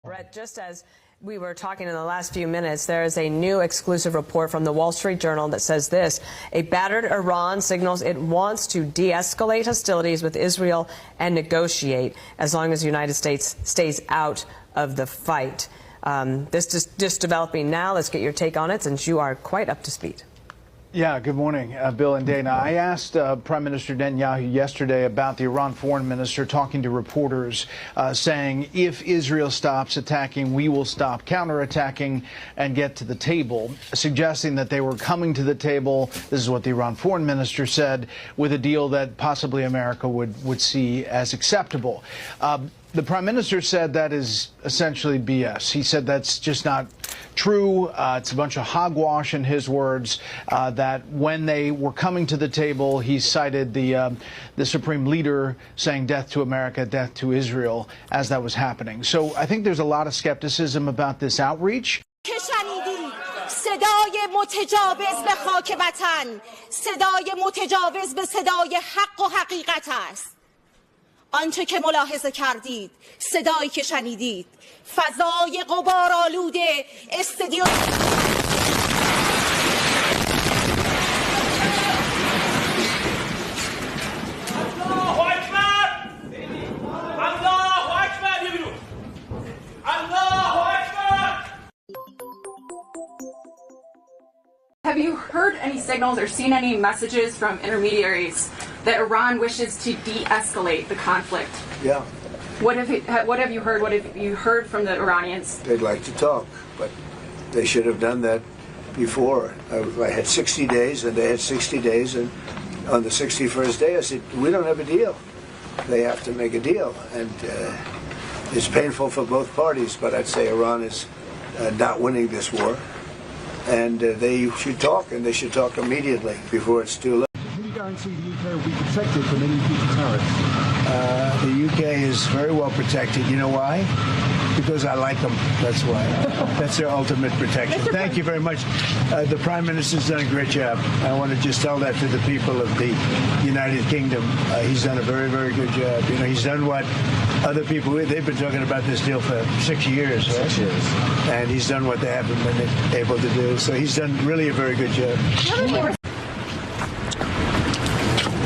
Brett, just as we were talking in the last few minutes, there is a new exclusive report from the Wall Street Journal that says this: a battered Iran signals it wants to de-escalate hostilities with Israel and negotiate as long as the United States stays out of the fight. This is just developing now. Let's get your take on it, since you are quite up to speed. Yeah, good morning, Bill and Dana. I asked Prime Minister Netanyahu yesterday about the Iran foreign minister talking to reporters, saying if Israel stops attacking, we will stop counterattacking and get to the table, suggesting that they were coming to the table. This is what the Iran foreign minister said, with a deal that possibly America would see as acceptable. The Prime Minister said that is essentially BS. He said that's just not true. It's a bunch of hogwash, in his words, that when they were coming to the table, he cited the Supreme Leader saying death to America, death to Israel, as that was happening. So I think there's a lot of skepticism about this outreach. صدای متجاوز به خاک وطن، صدای متجاوز به صدای حق و حقیقت است. آنچه که ملاحظه کردید، صدایی که شنیدید، فضای غبارآلود استادیوم Have you heard any signals or seen any messages from intermediaries that Iran wishes to de-escalate the conflict? Yeah. What have you heard? What have you heard from the Iranians? They'd like to talk, but they should have done that before. I had 60 days, and they had 60 days, and on the 61st day I said, we don't have a deal. They have to make a deal, and it's painful for both parties, but I'd say Iran is not winning this war. And they should talk, and they should talk immediately before it's too late. Can you guarantee the UK will be protected from any future tariffs? The UK is very well protected. You know why? Because I like them. That's why. That's their ultimate protection. Thank you very much. The Prime Minister's done a great job. I want to just tell that to the people of the United Kingdom. He's done a very, very good job. You know, he's done what other people, they've been talking about this deal for 6 years, right? 6 years. And he's done what they haven't been able to do. So he's done really a very good job.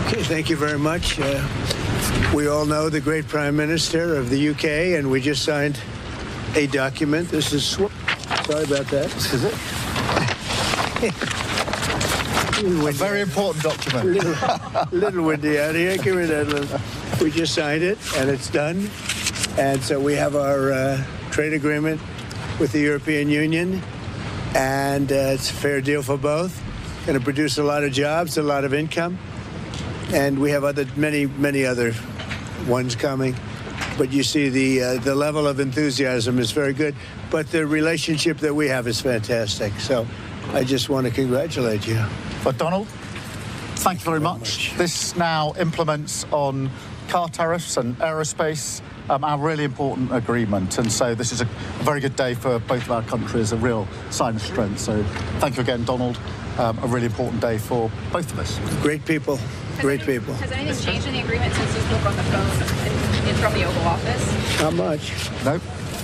Okay, thank you very much. We all know the great Prime Minister of the UK, and we just signed a document. This is, sorry about that. This is it. A very important document. Little windy out here. Give me that little. We just signed it, and it's done. And so we have our trade agreement with the European Union, and it's a fair deal for both. Going to produce a lot of jobs, a lot of income, and we have many other ones coming. But you see the level of enthusiasm is very good, but the relationship that we have is fantastic. So I just want to congratulate you. But Donald, thank you very much. This now implements on car tariffs and aerospace, our really important agreement. And so this is a very good day for both of our countries, a real sign of strength. So thank you again, Donald. A really important day for both of us. Great people, great people. Has anything changed in the agreement since you spoke on the phone from the Oval Office? Not much. Nope.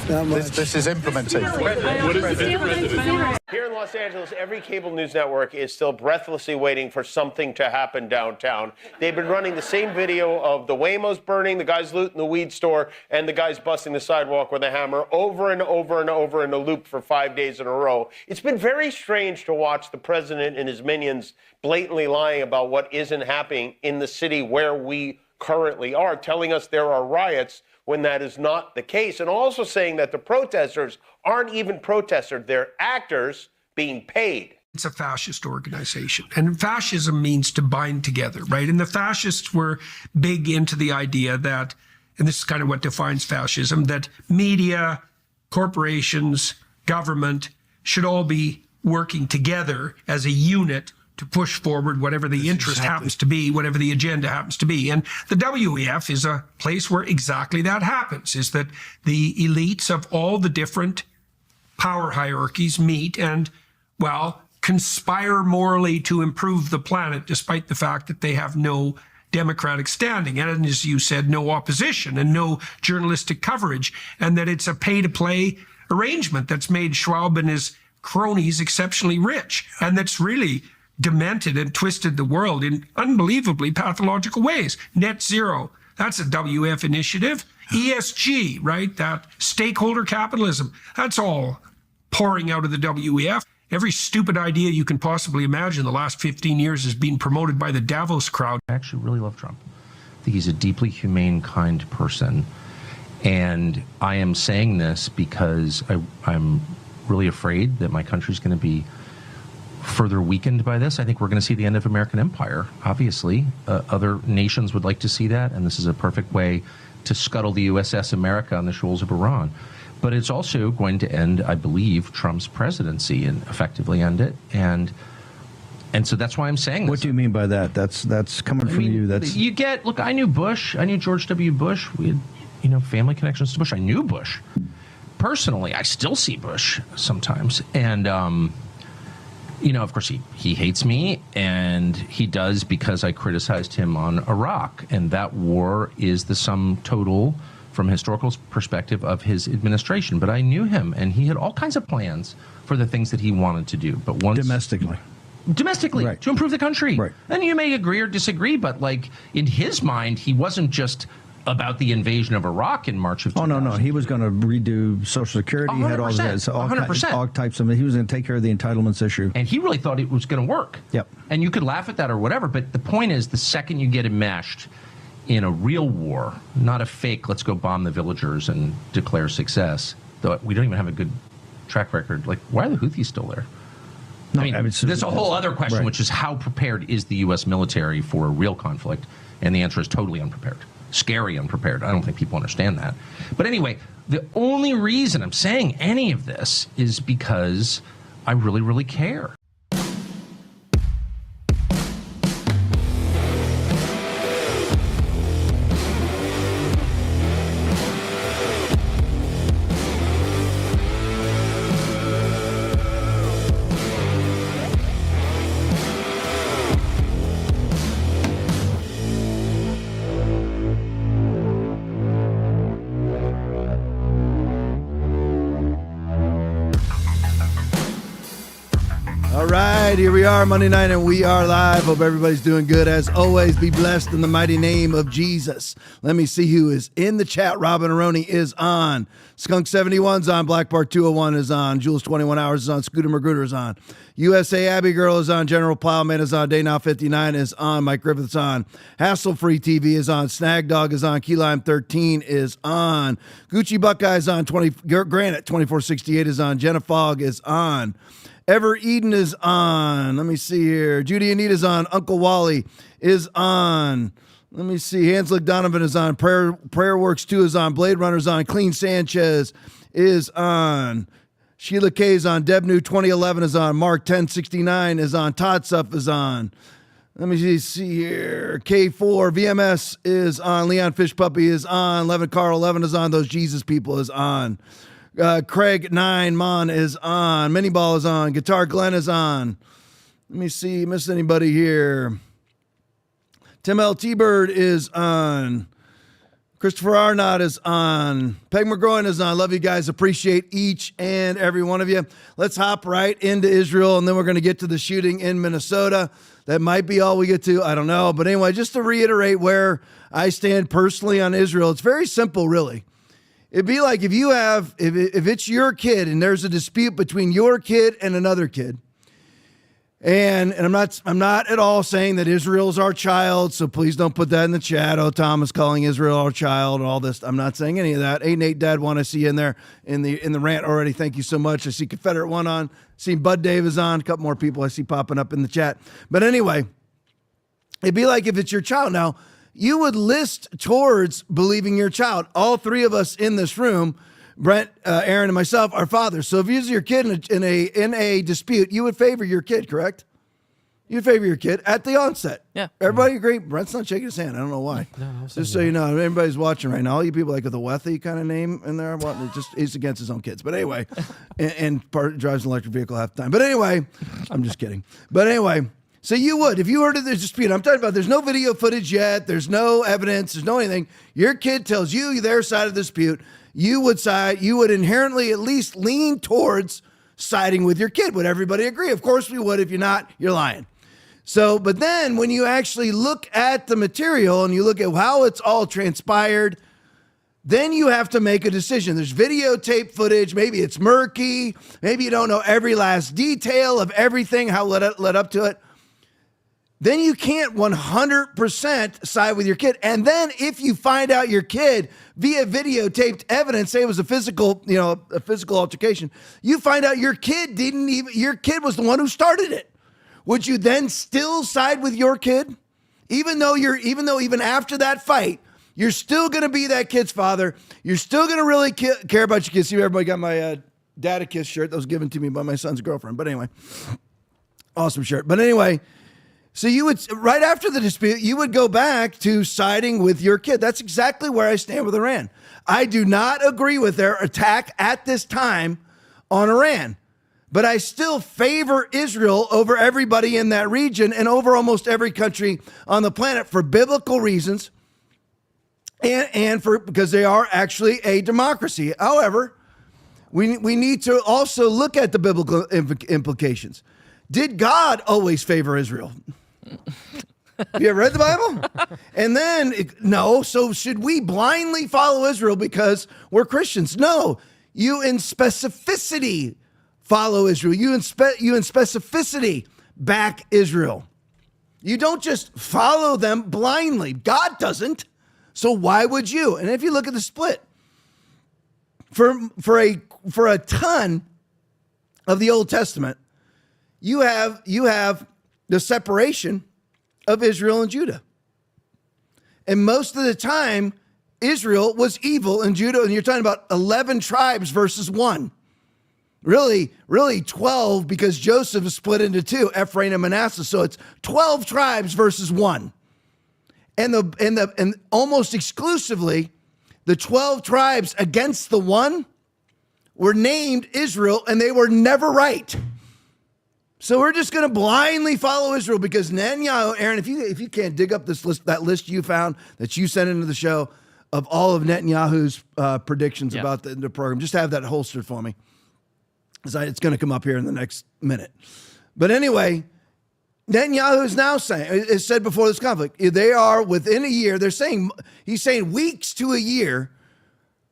Not much. This is implementing. What is the Here in Los Angeles, every cable news network is still breathlessly waiting for something to happen downtown. They've been running the same video of the Waymos burning, the guys looting the weed store, and the guys busting the sidewalk with a hammer over and over and over in a loop for 5 days in a row. It's been very strange to watch the president and his minions blatantly lying about what isn't happening in the city where we currently are, telling us there are riots when that is not the case, and also saying that the protesters aren't even protesters, they're actors being paid. It's a fascist organization, and fascism means to bind together, right? And the fascists were big into the idea that, and this is kind of what defines fascism, that media, corporations, government should all be working together as a unit to push forward whatever the interest happens to be, whatever the agenda happens to be. And the WEF is a place where exactly that happens, is that the elites of all the different power hierarchies meet and, well, conspire morally to improve the planet, despite the fact that they have no democratic standing. And as you said, no opposition and no journalistic coverage, and that it's a pay-to-play arrangement that's made Schwab and his cronies exceptionally rich, and that's really demented and twisted the world in unbelievably pathological ways. Net zero, that's a WF initiative. ESG, right? That stakeholder capitalism, that's all pouring out of the WEF. Every stupid idea you can possibly imagine the last 15 years is being promoted by the Davos crowd. I actually really love Trump. I think he's a deeply humane, kind person. And I am saying this because I'm really afraid that my country's going to be further weakened by this. I think we're going to see the end of American empire, obviously. Other nations would like to see that, and this is a perfect way to scuttle the USS America on the shoals of Iran. But it's also going to end, I believe, Trump's presidency and effectively end it. And so that's why I'm saying this. What do you mean by that? That's coming from you. That's you get. Look, I knew Bush. I knew George W. Bush. We had, family connections to Bush. I knew Bush personally. I still see Bush sometimes, and of course, he hates me, and he does because I criticized him on Iraq, and that war is the sum total, from a historical perspective, of his administration. But I knew him, and he had all kinds of plans for the things that he wanted to do. But once domestically, right, to improve the country. Right. And you may agree or disagree, but in his mind, he wasn't just about the invasion of Iraq in March of 2000. Oh, no. He was going to redo Social Security. He had all types of it. He was going to take care of the entitlements issue. And he really thought it was going to work. Yep. And you could laugh at that or whatever, but the point is, the second you get enmeshed in a real war, not a fake, let's go bomb the villagers and declare success, though we don't even have a good track record. Why are the Houthis still there? There's a whole other question, right, which is how prepared is the U.S. military for a real conflict? And the answer is totally unprepared. Scary unprepared. I don't think people understand that. But anyway, the only reason I'm saying any of this is because I really, really care. All right, here we are, Monday night, and we are live. Hope everybody's doing good. As always, be blessed in the mighty name of Jesus. Let me see who is in the chat. Robin Aroni is on. Skunk 71's on. Black Bar 201 is on. Jules 21 Hours is on. Scooter Magruder is on. USA Abbey Girl is on. General Plowman is on. Day Now 59 is on. Mike Griffith's on. Hassle Free TV is on. Snag Dog is on. Key Lime 13 is on. Gucci Buckeye is on. Granite 2468 is on. Jenna Fogg is on. Ever Eden is on. Let me see here. Judy Anita's on. Uncle Wally is on. Let me see. Hanslick Donovan is on. Prayer Works 2 is on. Blade Runner's on. Clean Sanchez is on. Sheila K is on. Debnew 2011 is on. Mark 1069 is on. Todd Suff is on. Let me see here. K4 VMS is on. Leon Fish Puppy is on. Levin Carl 11 is on. Those Jesus People is on. Craig 9 Mon is on. Miniball is on. Guitar Glenn is on. Let me see. Missed anybody here? Tim L. T-Bird is on. Christopher Arnott is on. Peg McGroin is on. Love you guys. Appreciate each and every one of you. Let's hop right into Israel, and then we're going to get to the shooting in Minnesota. That might be all we get to. I don't know. But anyway, just to reiterate where I stand personally on Israel, it's very simple, really. It'd be like if it's your kid and there's a dispute between your kid and another kid, And I'm not at all saying that Israel's our child, so please don't put that in the chat. Oh, Tom is calling Israel our child and all this. I'm not saying any of that. 8 Dad 1, I see you in there in the rant already. Thank you so much. I see Confederate 1 on. See Bud Dave is on. A couple more people I see popping up in the chat. But anyway, it'd be like if it's your child. Now, you would list towards believing your child. All three of us in this room, Brent, Aaron, and myself, are fathers. So if you use your kid in a dispute, you would favor your kid, correct? You'd favor your kid at the onset. Yeah. Everybody agree? Brent's not shaking his hand. I don't know why. No, just so you know, everybody's watching right now. All you people like with the Wethy kind of name in there, he's against his own kids. But anyway, and drives an electric vehicle half the time. But anyway, I'm just kidding. But anyway, so you would, if you heard of this dispute, I'm talking about there's no video footage yet, there's no evidence, there's no anything. Your kid tells you their side of the dispute. You would inherently at least lean towards siding with your kid. Would everybody agree? Of course we would. If you're not, you're lying. So, but then when you actually look at the material and you look at how it's all transpired, then you have to make a decision. There's videotape footage. Maybe it's murky. Maybe you don't know every last detail of everything, how led up to it. Then you can't 100% side with your kid. And then if you find out your kid via videotaped evidence, say it was a physical altercation, you find out your kid was the one who started it. Would you then still side with your kid? Even though even after that fight, you're still going to be that kid's father. You're still going to really care about your kids. See, everybody got my Dad a Kiss shirt that was given to me by my son's girlfriend. But anyway, awesome shirt. But anyway, so you would, right after the dispute, you would go back to siding with your kid. That's exactly where I stand with Iran. I do not agree with their attack at this time on Iran. But I still favor Israel over everybody in that region and over almost every country on the planet for biblical reasons and because they are actually a democracy. However, we need to also look at the biblical implications. Did God always favor Israel? You ever read the Bible? And then, no. So should we blindly follow Israel because we're Christians? No. You in specificity follow Israel. You in specificity back Israel. You don't just follow them blindly. God doesn't. So why would you? And if you look at the split, for a ton of the Old Testament, you have the separation of Israel and Judah. And most of the time, Israel was evil and Judah, and you're talking about 11 tribes versus 1. Really 12 because Joseph is split into 2, Ephraim and Manasseh. So it's 12 tribes versus 1. And almost exclusively, the 12 tribes against the 1 were named Israel, and they were never right. So we're just going to blindly follow Israel because Netanyahu, Aaron, if you can't dig up this list, that list you found that you sent into the show of all of Netanyahu's predictions about the program, just have that holstered for me. It's going to come up here in the next minute. But anyway, Netanyahu is now saying, it said before this conflict, they are within a year, he's saying weeks to a year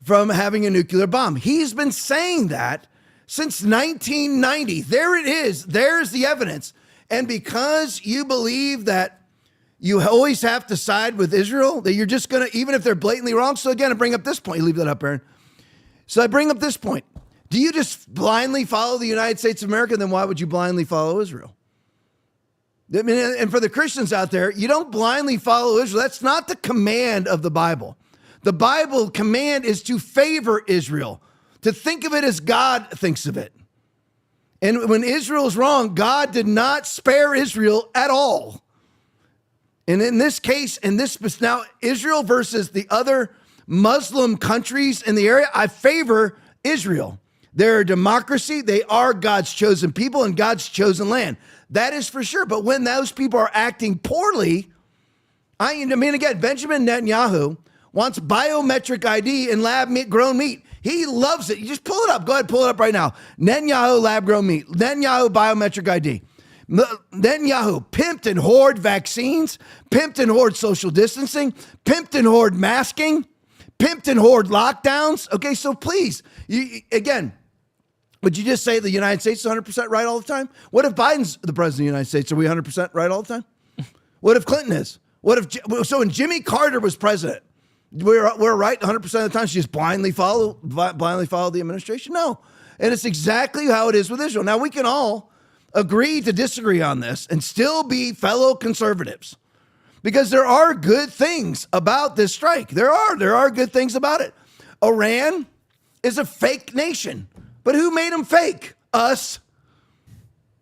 from having a nuclear bomb. He's been saying that since 1990. There it is. There's the evidence. And because you believe that you always have to side with Israel, that you're just going to, even if they're blatantly wrong. So again, I bring up this point. You leave that up, Aaron. So I bring up this point. Do you just blindly follow the United States of America? Then why would you blindly follow Israel? I mean, and for the Christians out there, you don't blindly follow Israel. That's not the command of the Bible. The Bible command is to favor Israel, to think of it as God thinks of it. And when Israel's wrong, God did not spare Israel at all. And in this case, now Israel versus the other Muslim countries in the area, I favor Israel. They're a democracy. They are God's chosen people and God's chosen land. That is for sure. But when those people are acting poorly, I mean, again, Benjamin Netanyahu wants biometric ID in lab-grown meat. He loves it. You just pull it up. Go ahead, pull it up right now. Netanyahu lab-grown meat. Netanyahu biometric ID. Netanyahu pimped and hoard vaccines, pimped and hoard social distancing, pimped and hoard masking, pimped and hoard lockdowns. Okay, so please, again, Would you just say the United States is 100% right all the time? What if Biden's the president of the United States? Are we 100% right all the time? What if Clinton is? What if so when Jimmy Carter was president, we're right 100% of the time? She just blindly follow the administration? No. And it's exactly how it is with Israel. Now, we can all agree to disagree on this and still be fellow conservatives, because there are good things about this strike. There are good things about it. Iran is a fake nation. But who made them fake? Us.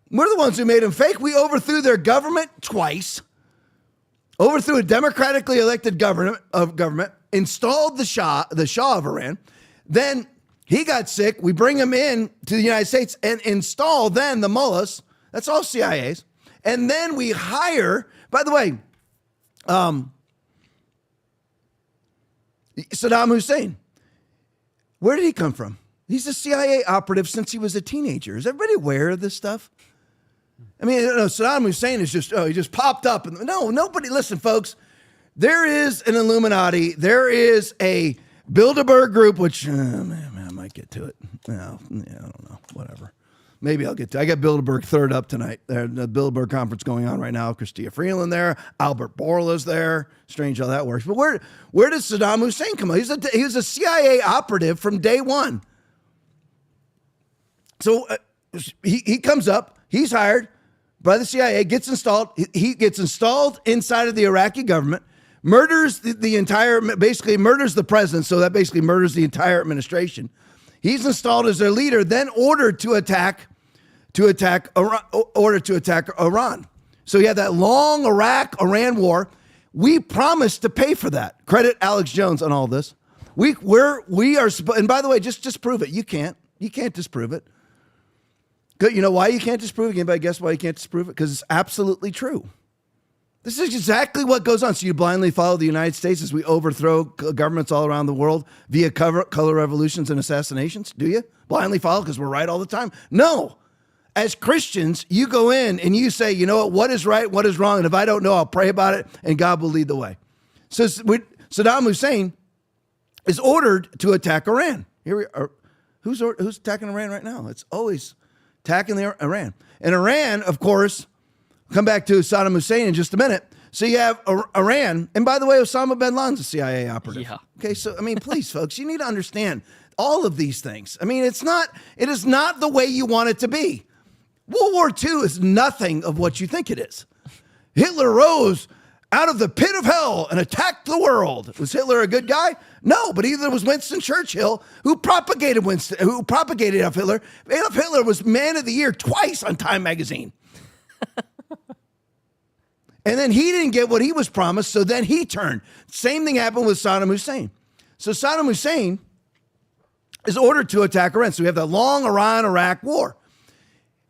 We're the ones who made them fake. We overthrew their government twice, overthrew a democratically elected government, installed the Shah of Iran. Then he got sick. We bring him in to the United States and install then the mullahs. That's all CIAs. And then we hire, by the way, Saddam Hussein. Where did he come from? He's a CIA operative since he was a teenager. Is everybody aware of this stuff? I mean, Saddam Hussein is just, he just popped up. No, nobody, listen, folks, there is an Illuminati. There is a Bilderberg group, which, man, I might get to it. No, I don't know, whatever. Maybe I'll get to it. I got Bilderberg third up tonight. The Bilderberg conference going on right now. Chrystia Freeland there. Albert Bourla's there. Strange how that works. But where does Saddam Hussein come from? He was a CIA operative from day one. So he comes up, he's hired by the CIA, gets installed. He gets installed inside of the Iraqi government, murders basically murders the president. So that basically murders the entire administration. He's installed as their leader, then ordered to attack Iran. So you have that long Iraq-Iran war. We promised to pay for that. Credit Alex Jones on all this. We are, and by the way, just prove it. You can't disprove it. Good. You know why you can't disprove it? Anybody guess why you can't disprove it? Because it's absolutely true. This is exactly what goes on. So you blindly follow the United States as we overthrow governments all around the world via color revolutions and assassinations? Do you blindly follow because we're right all the time? No. As Christians, you go in and you say, you know what is right, what is wrong, and if I don't know, I'll pray about it, and God will lead the way. So Saddam Hussein is ordered to attack Iran. Here we are. Who's attacking Iran right now? It's always attacking Iran. And Iran, of course, come back to Saddam Hussein in just a minute. So you have Iran, and by the way, Osama bin Laden's a CIA operative. Yeah. Okay, so I mean, please, folks, you need to understand all of these things. I mean, it is not the way you want it to be. World War II is nothing of what you think it is. Hitler rose out of the pit of hell and attacked the world. Was Hitler a good guy? No, but either was Winston Churchill, who propagated Adolf Hitler. Adolf Hitler was Man of the Year twice on Time magazine. And then he didn't get what he was promised, so then he turned. Same thing happened with Saddam Hussein. So Saddam Hussein is ordered to attack Iran. So we have that long Iran-Iraq war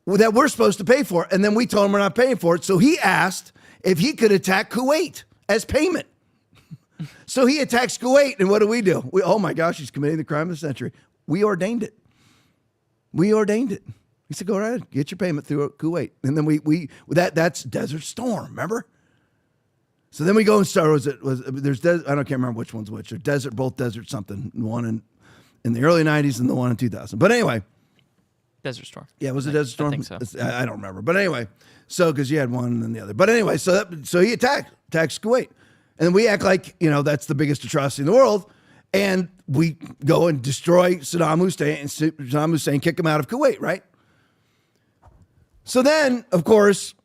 that we're supposed to pay for. And then we told him we're not paying for it. So he asked if he could attack Kuwait as payment. So he attacks Kuwait, and what do? Oh my gosh, he's committing the crime of the century. We ordained it. He said, go ahead, get your payment through Kuwait. And then that's Desert Storm, remember? So then we go and start, I can't remember which one's which. They're both desert something. One in the early 90s and the one in 2000. But anyway. Desert Storm. Yeah, was it Desert Storm? I think so. I don't remember. But anyway, so because you had one and then the other. But anyway, so he attacks Kuwait. And we act like, that's the biggest atrocity in the world. And we go and destroy Saddam Hussein, kick him out of Kuwait, right? So then, of course,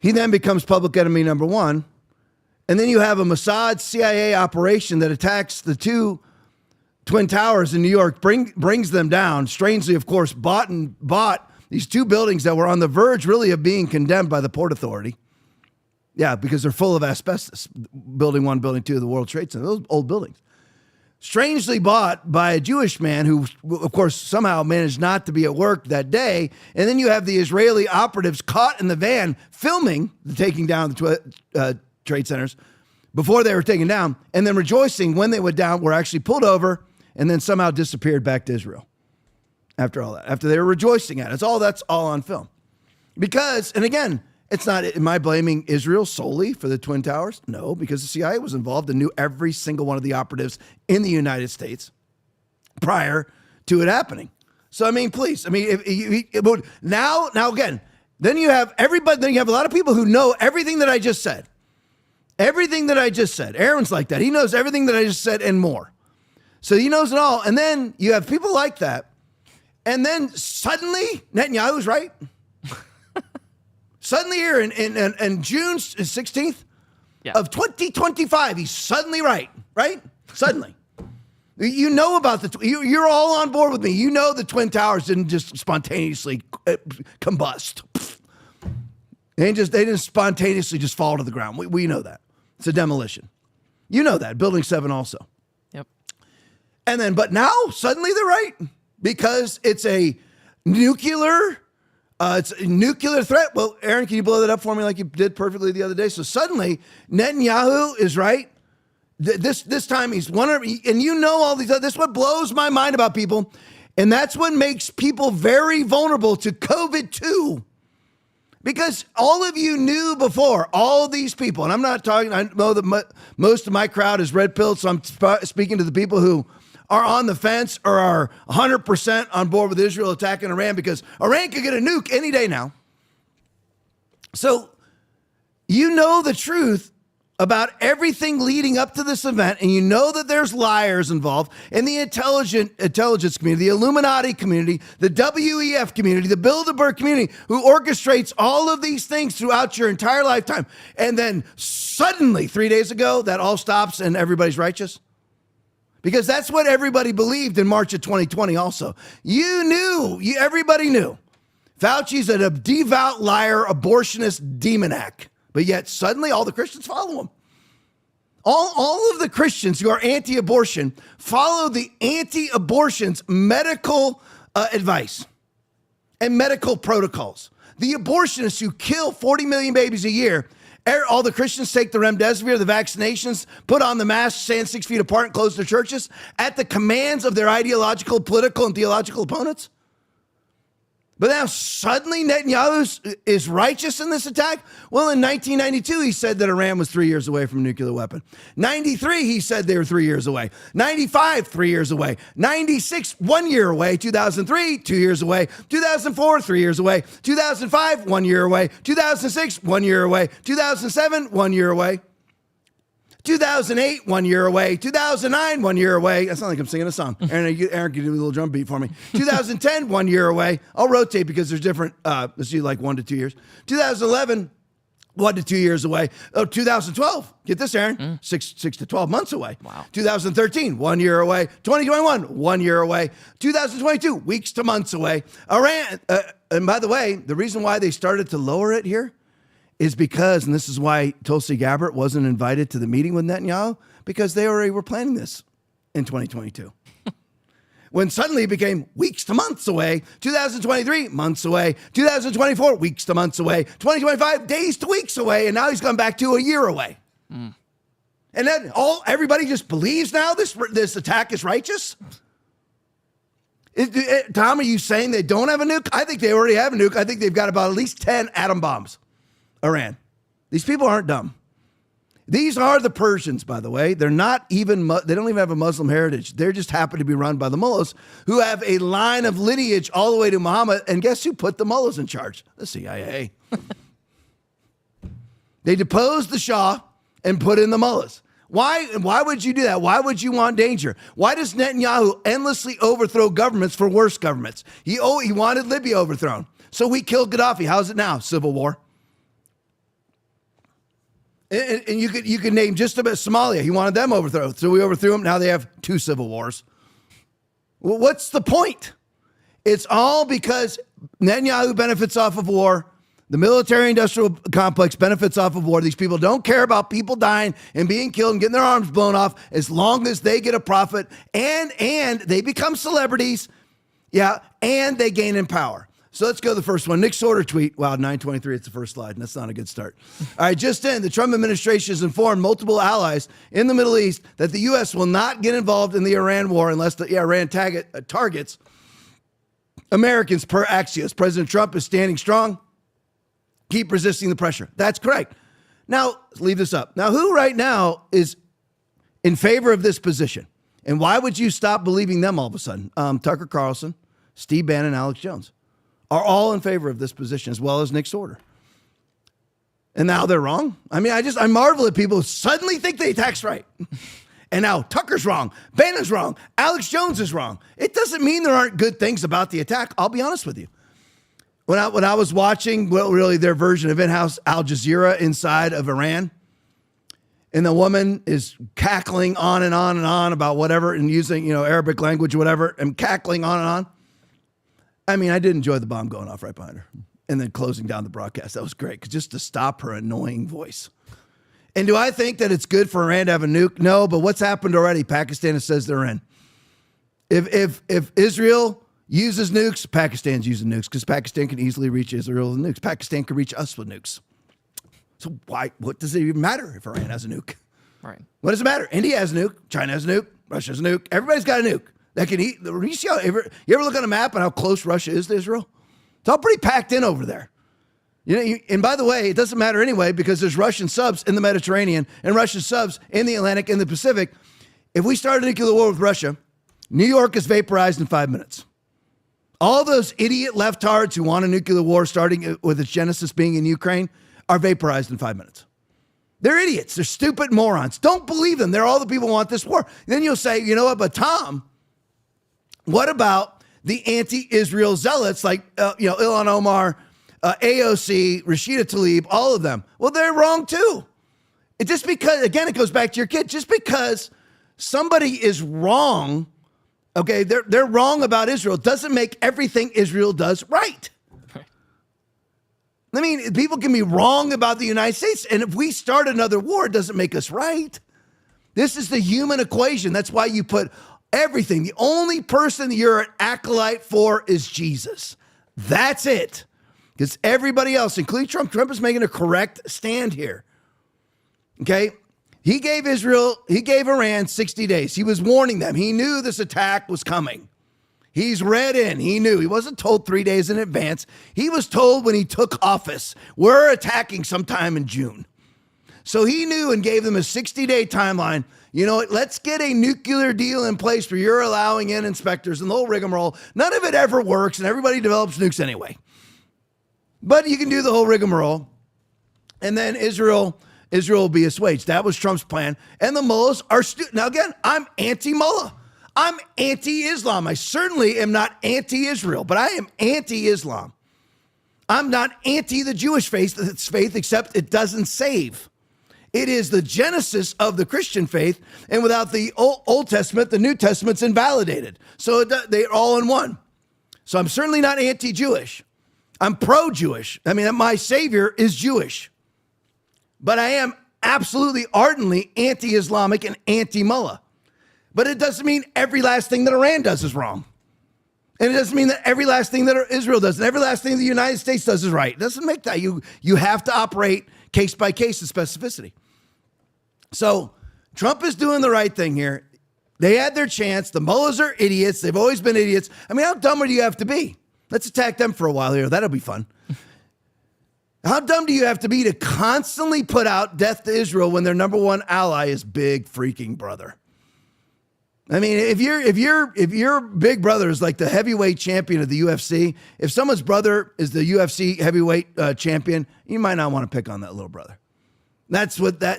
he then becomes public enemy number one. And then you have a Mossad CIA operation that attacks the two Twin Towers in New York, brings them down. Strangely, of course, bought these two buildings that were on the verge, really, of being condemned by the Port Authority. Yeah, because they're full of asbestos. Building 1, Building 2 of the World Trade Center, those old buildings. Strangely bought by a Jewish man who, of course, somehow managed not to be at work that day. And then you have the Israeli operatives caught in the van filming the taking down the trade centers before they were taken down, and then rejoicing when they went down, were actually pulled over and then somehow disappeared back to Israel after all that, after they were rejoicing at it. That's all on film. Because, and again, it's not, am I blaming Israel solely for the Twin Towers? No, because the CIA was involved and knew every single one of the operatives in the United States prior to it happening. So, I mean, please. I mean, now again, then you have everybody, then you have a lot of people who know everything that I just said. Everything that I just said. Aaron's like that. He knows everything that I just said and more. So he knows it all. And then you have people like that. And then suddenly, Netanyahu's right. Suddenly here in June 16th of 2025, he's suddenly right? Suddenly. You know about you're all on board with me. You know the Twin Towers didn't just spontaneously combust. They didn't spontaneously just fall to the ground. We know that. It's a demolition. You know that. Building 7 also. Yep. And then, but now suddenly they're right because it's a nuclear threat. Well, Aaron, can you blow that up for me like you did perfectly the other day? So suddenly Netanyahu is right. This time he's one of, and you know all these other, this is what blows my mind about people. And that's what makes people very vulnerable to COVID too. Because all of you knew before, all these people, and I'm not talking, I know that most of my crowd is red pilled, so I'm speaking to the people who are on the fence or are 100% on board with Israel attacking Iran because Iran could get a nuke any day now. So you know the truth about everything leading up to this event, and you know that there's liars involved in the intelligence community, the Illuminati community, the WEF community, the Bilderberg community, who orchestrates all of these things throughout your entire lifetime. And then suddenly, 3 days ago, that all stops and everybody's righteous. Because that's what everybody believed in March of 2020 also. You knew, everybody knew. Fauci's a devout liar, abortionist, demoniac. But yet suddenly all the Christians follow him. All of the Christians who are anti-abortion follow the anti-abortion's medical advice and medical protocols. The abortionists who kill 40 million babies a year, all the Christians take the remdesivir, the vaccinations, put on the masks, stand 6 feet apart and close their churches at the commands of their ideological, political, and theological opponents. But now suddenly Netanyahu is righteous in this attack? Well, in 1992, he said that Iran was 3 years away from a nuclear weapon. 93, he said they were 3 years away. 95, 3 years away. 96, 1 year away. 2003, 2 years away. 2004, 3 years away. 2005, 1 year away. 2006, 1 year away. 2007, 1 year away. 2008, 1 year away. 2009, 1 year away. I sound like I'm singing a song. Aaron, can you do a little drum beat for me? 2010, 1 year away. I'll rotate because there's different, let's do like 1 to 2 years. 2011, 1 to 2 years away. Oh, 2012, get this, Aaron, 6 to 12 months away. Wow. 2013, 1 year away. 2021, 1 year away. 2022, weeks to months away. Iran, and by the way, the reason why they started to lower it here is because, and this is why Tulsi Gabbard wasn't invited to the meeting with Netanyahu, because they already were planning this in 2022. When suddenly it became weeks to months away, 2023, months away, 2024, weeks to months away, 2025, days to weeks away, and now he's gone back to a year away. And then everybody just believes now this attack is righteous? Tom, are you saying they don't have a nuke? I think they already have a nuke. I think they've got about at least 10 atom bombs. Iran. These people aren't dumb. These are the Persians, by the way. They're not even, they don't even have a Muslim heritage. They just happen to be run by the mullahs who have a line of lineage all the way to Muhammad. And guess who put the mullahs in charge? The CIA. They deposed the Shah and put in the mullahs. Why would you do that? Why would you want danger? Why does Netanyahu endlessly overthrow governments for worse governments? He wanted Libya overthrown. So we killed Gaddafi. How's it now? Civil war. And you could name just about Somalia. He wanted them overthrown. So we overthrew them. Now they have 2 civil wars. Well, what's the point? It's all because Netanyahu benefits off of war. The military-industrial complex benefits off of war. These people don't care about people dying and being killed and getting their arms blown off as long as they get a profit and they become celebrities. Yeah, and they gain in power. So let's go to the first one. Nick Sorter tweet. Wow, 9:23. It's the first slide. And that's not a good start. All right, just in, the Trump administration has informed multiple allies in the Middle East that the U.S. will not get involved in the Iran war unless the Iran targets Americans per Axios. President Trump is standing strong. Keep resisting the pressure. That's correct. Now, leave this up. Now, who right now is in favor of this position? And why would you stop believing them all of a sudden? Tucker Carlson, Steve Bannon and Alex Jones, are all in favor of this position, as well as Nick Sorter. And now they're wrong. I mean, I marvel at people who suddenly think the attack's right. And now Tucker's wrong, Bannon's wrong, Alex Jones is wrong. It doesn't mean there aren't good things about the attack. I'll be honest with you. When I was watching, well, really their version of in-house Al Jazeera inside of Iran, and the woman is cackling on and on and on about whatever and using, Arabic language or whatever, and cackling on and on. I mean, I did enjoy the bomb going off right behind her and then closing down the broadcast. That was great, because just to stop her annoying voice. And do I think that it's good for Iran to have a nuke? No, but what's happened already? Pakistan says they're in. If Israel uses nukes, Pakistan's using nukes, because Pakistan can easily reach Israel with nukes. Pakistan can reach us with nukes. So what does it even matter if Iran has a nuke? Right. What does it matter? India has a nuke. China has a nuke. Russia has a nuke. Everybody's got a nuke. That can eat. You ever look on a map and how close Russia is to Israel? It's all pretty packed in over there. And by the way, it doesn't matter anyway, because there's Russian subs in the Mediterranean and Russian subs in the Atlantic and the Pacific. If we start a nuclear war with Russia, New York is vaporized in 5 minutes. All those idiot leftards who want a nuclear war, starting with its genesis being in Ukraine, are vaporized in 5 minutes. They're idiots. They're stupid morons. Don't believe them. They're all the people who want this war. Then you'll say, you know what, but Tom, what about the anti-Israel zealots like, Ilhan Omar, AOC, Rashida Tlaib, all of them? Well, they're wrong too. It just because, again, it goes back to your kid. Just because somebody is wrong, okay, they're wrong about Israel, doesn't make everything Israel does right. I mean, people can be wrong about the United States, and if we start another war, it doesn't make us right. This is the human equation. That's why you put everything. The only person that you're an acolyte for is Jesus. That's it. Because everybody else, including Trump is making a correct stand here. Okay? He gave Iran 60 days. He was warning them. He knew this attack was coming. He's read in. He knew. He wasn't told 3 days in advance. He was told when he took office, we're attacking sometime in June. So he knew and gave them a 60-day timeline. You know what? Let's get a nuclear deal in place where you're allowing in inspectors and the whole rigmarole. None of it ever works, and everybody develops nukes anyway. But you can do the whole rigmarole, and then Israel will be assuaged. That was Trump's plan. And the mullahs are now again, I'm anti-mullah. I'm anti-Islam. I certainly am not anti-Israel, but I am anti-Islam. I'm not anti the Jewish faith, except it doesn't save. It is the genesis of the Christian faith, and without the Old Testament, the New Testament's invalidated. So they're all in one. So I'm certainly not anti-Jewish. I'm pro-Jewish. I mean, my Savior is Jewish. But I am absolutely ardently anti-Islamic and anti-mullah. But it doesn't mean every last thing that Iran does is wrong. And it doesn't mean that every last thing that Israel does and every last thing the United States does is right. It doesn't make that. You have to operate case by case in specificity. So Trump is doing the right thing here. They had their chance. The mullahs are idiots. They've always been idiots. I mean, how dumb do you have to be? Let's attack them for a while here. That'll be fun. How dumb do you have to be to constantly put out death to Israel when their number one ally is Big freaking Brother? I mean, if your Big Brother is like the heavyweight champion of the UFC, if someone's brother is the UFC heavyweight champion, you might not want to pick on that little brother.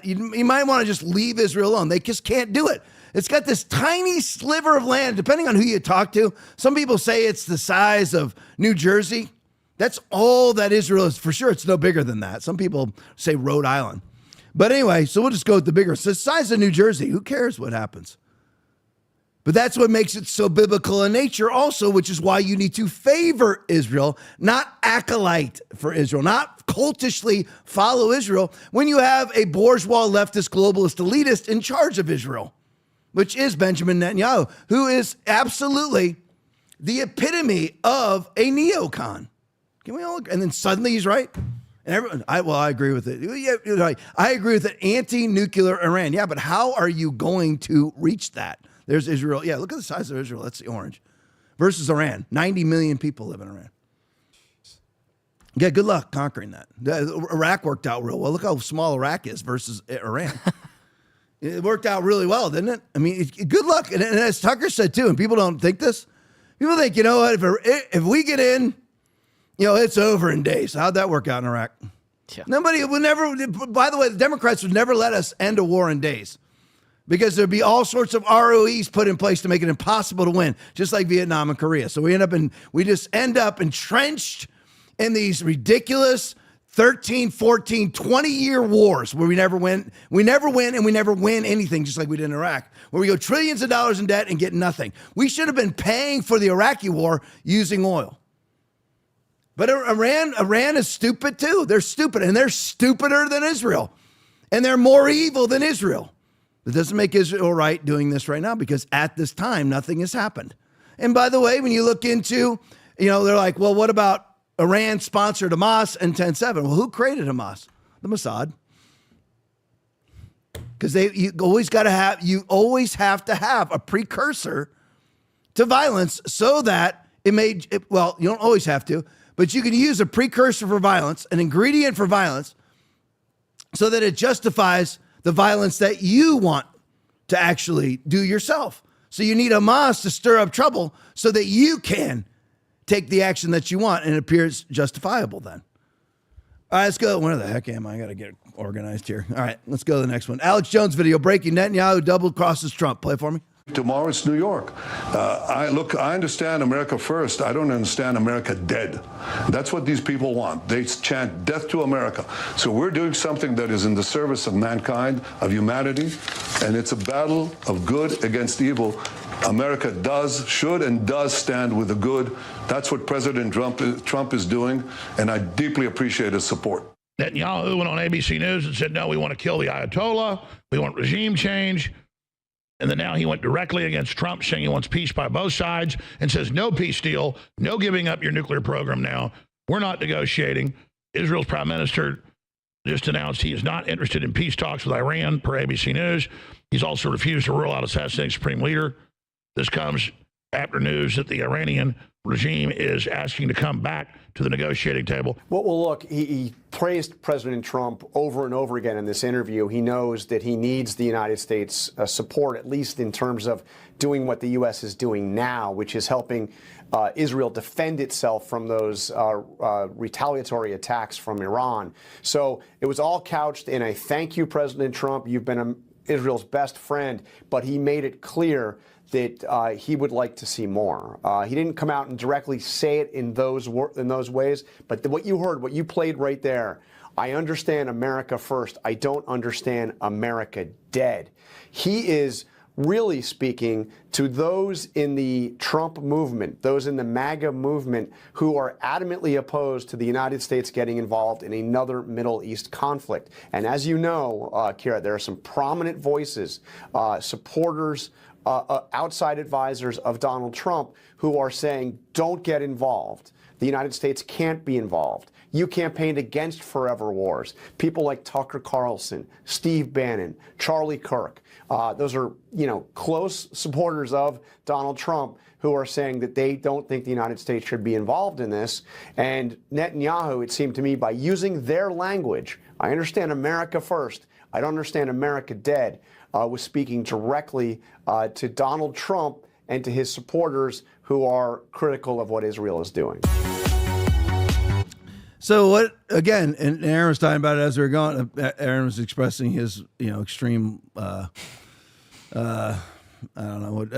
You might want to just leave Israel alone. They just can't do it. It's got this tiny sliver of land, depending on who you talk to. Some people say it's the size of New Jersey. That's all that Israel is. For sure, it's no bigger than that. Some people say Rhode Island. But anyway, so we'll just go with the bigger. It's the size of New Jersey. Who cares what happens? But that's what makes it so biblical in nature also, which is why you need to favor Israel, not acolyte for Israel, not cultishly follow Israel when you have a bourgeois, leftist, globalist, elitist in charge of Israel, which is Benjamin Netanyahu, who is absolutely the epitome of a neocon. Can we all? And then suddenly he's right. And everyone, I agree with it. Yeah, I agree with it. Anti-nuclear Iran. Yeah, but how are you going to reach that? There's Israel. Yeah, look at the size of Israel. That's the orange. Versus Iran. 90 million people live in Iran. Yeah, good luck conquering that. Iraq worked out real well. Look how small Iraq is versus Iran. It worked out really well, didn't it? I mean, good luck. And as Tucker said, too, and people don't think this, People think, you know what, if we get in, it's over in days. How'd that work out in Iraq? Yeah. Nobody would never, by the way, the Democrats would never let us end a war in days because there'd be all sorts of ROEs put in place to make it impossible to win, just like Vietnam and Korea. So we just end up entrenched in these ridiculous 13, 14, 20-year wars where we never win, and we never win anything, just like we did in Iraq, where we go trillions of dollars in debt and get nothing. We should have been paying for the Iraqi war using oil. But Iran is stupid too. They're stupid, and they're stupider than Israel, and they're more evil than Israel. It doesn't make Israel right doing this right now because at this time, nothing has happened. And by the way, when you look into, they're like, well, what about Iran sponsored Hamas and 10/7? Well, who created Hamas? The Mossad. Because you always have to have a precursor to violence so that you don't always have to, but you can use a precursor for violence, an ingredient for violence, so that it justifies the violence that you want to actually do yourself. So you need Hamas to stir up trouble so that you can take the action that you want, and it appears justifiable then. All right, let's go. Where the heck am I? I got to get organized here. All right, let's go to the next one. Alex Jones video breaking Netanyahu double crosses Trump. Play it for me. Tomorrow it's New York. I understand America first. I don't understand America dead. That's what these people want. They chant death to America. So we're doing something that is in the service of mankind, of humanity, and it's a battle of good against evil. America should and does stand with the good. That's what President Trump is doing, and I deeply appreciate his support. Netanyahu went on ABC News and said, no, we want to kill the Ayatollah. We want regime change. And then now he went directly against Trump, saying he wants peace by both sides and says no peace deal, no giving up your nuclear program now. We're not negotiating. Israel's prime minister just announced he is not interested in peace talks with Iran, per ABC News. He's also refused to rule out assassinating supreme leader. This comes after news that the Iranian regime is asking to come back to the negotiating table. Well, look, he praised President Trump over and over again in this interview. He knows that he needs the United States support, at least in terms of doing what the U.S. is doing now, which is helping Israel defend itself from those retaliatory attacks from Iran. So it was all couched in a thank you, President Trump. You've been Israel's best friend, but he made it clear that he would like to see more. He didn't come out and directly say it in those ways, but what you heard, what you played right there, I understand America first. I don't understand America dead. He is really speaking to those in the Trump movement, those in the MAGA movement who are adamantly opposed to the United States getting involved in another Middle East conflict. And as you know, Kira, there are some prominent voices, supporters, outside advisors of Donald Trump who are saying, don't get involved. The United States can't be involved. You campaigned against forever wars. People like Tucker Carlson, Steve Bannon, Charlie Kirk. Those are, close supporters of Donald Trump who are saying that they don't think the United States should be involved in this. And Netanyahu, it seemed to me, by using their language, I understand America first, I don't understand America dead, was speaking directly to Donald Trump and to his supporters who are critical of what Israel is doing. So what, again, and Aaron was talking about it as we were going, Aaron was expressing his, extreme, I don't know what.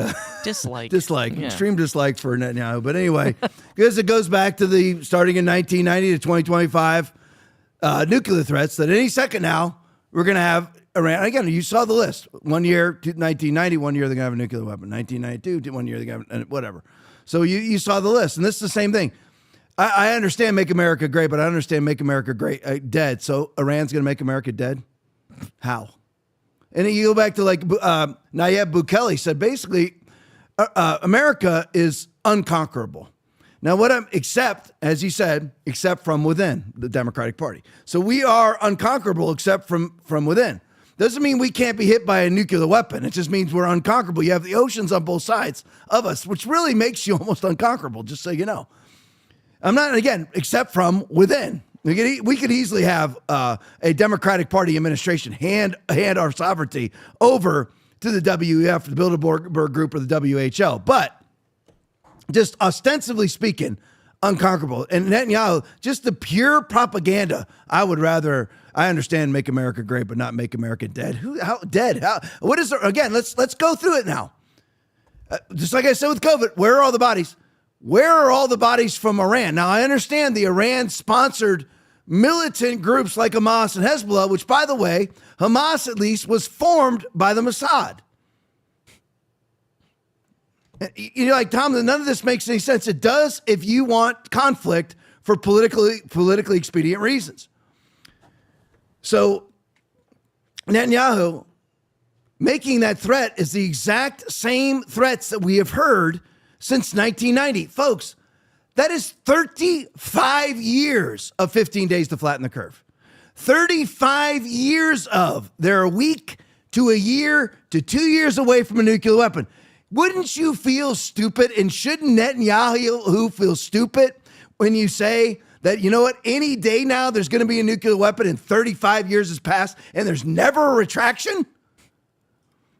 Dislike. Yeah. Extreme dislike for Netanyahu. But anyway, because it goes back to the starting in 1990 to 2025 nuclear threats that any second now we're going to have Iran. Again, you saw the list. 1 year, 1990, 1 year they're going to have a nuclear weapon. 1992, 1 year they're going to have whatever. So you saw the list. And this is the same thing. I understand Make America Great, but I understand Make America Great dead. So Iran's going to make America dead? How? And then you go back to Nayib Bukele said, basically, America is unconquerable. Now, except, as he said, except from within the Democratic Party. So we are unconquerable except from within. Doesn't mean we can't be hit by a nuclear weapon. It just means we're unconquerable. You have the oceans on both sides of us, which really makes you almost unconquerable, just so you know. I'm not, again, except from within. We could easily have a Democratic Party administration hand our sovereignty over to the WEF, the Bilderberg Group, or the WHO. But just ostensibly speaking, unconquerable. And Netanyahu, just the pure propaganda. I understand make America great, but not make America dead. How dead? What is there? Again, let's go through it now. Just like I said with COVID, where are all the bodies? Where are all the bodies from Iran? Now, I understand the Iran-sponsored militant groups like Hamas and Hezbollah, which, by the way, Hamas at least was formed by the Mossad. You're like, Tom, none of this makes any sense. It does if you want conflict for politically expedient reasons. So Netanyahu making that threat is the exact same threats that we have heard since 1990. Folks, that is 35 years of 15 days to flatten the curve. 35 years of, they're a week to a year to 2 years away from a nuclear weapon. Wouldn't you feel stupid? And shouldn't Netanyahu feel stupid when you say that, you know what, any day now there's going to be a nuclear weapon and 35 years has passed and there's never a retraction?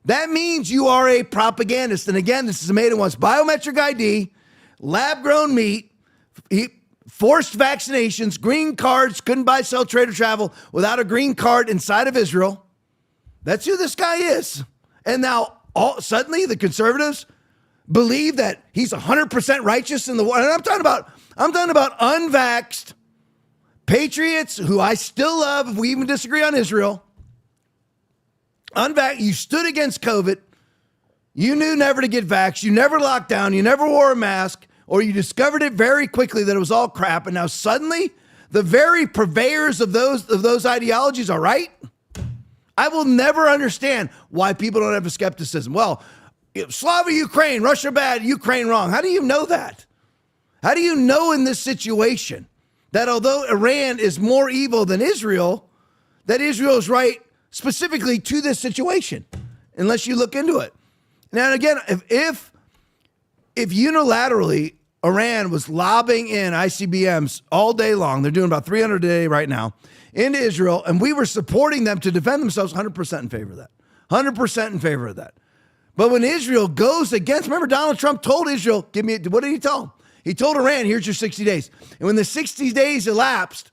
That means you are a propagandist. And again, this is made in once biometric ID, lab-grown meat, forced vaccinations, green cards, couldn't buy, sell, trade, or travel without a green card inside of Israel. That's who this guy is. And now suddenly the conservatives believe that he's 100% righteous in the war. And I'm talking about unvaxxed patriots who I still love if we even disagree on Israel. You stood against COVID. You knew never to get vaxxed. You never locked down. You never wore a mask, or you discovered it very quickly that it was all crap. And now suddenly the very purveyors of those ideologies are right. I will never understand why people don't have a skepticism. Well, Slava Ukraine, Russia bad, Ukraine wrong. How do you know that? How do you know in this situation that although Iran is more evil than Israel, that Israel is right specifically to this situation, unless you look into it? Now, again, if unilaterally Iran was lobbing in ICBMs all day long, they're doing about 300 a day right now, into Israel, and we were supporting them to defend themselves, 100% in favor of that. 100% in favor of that. But when Israel goes against, remember Donald Trump told Israel, what did he tell him? He told Iran, here's your 60 days. And when the 60 days elapsed,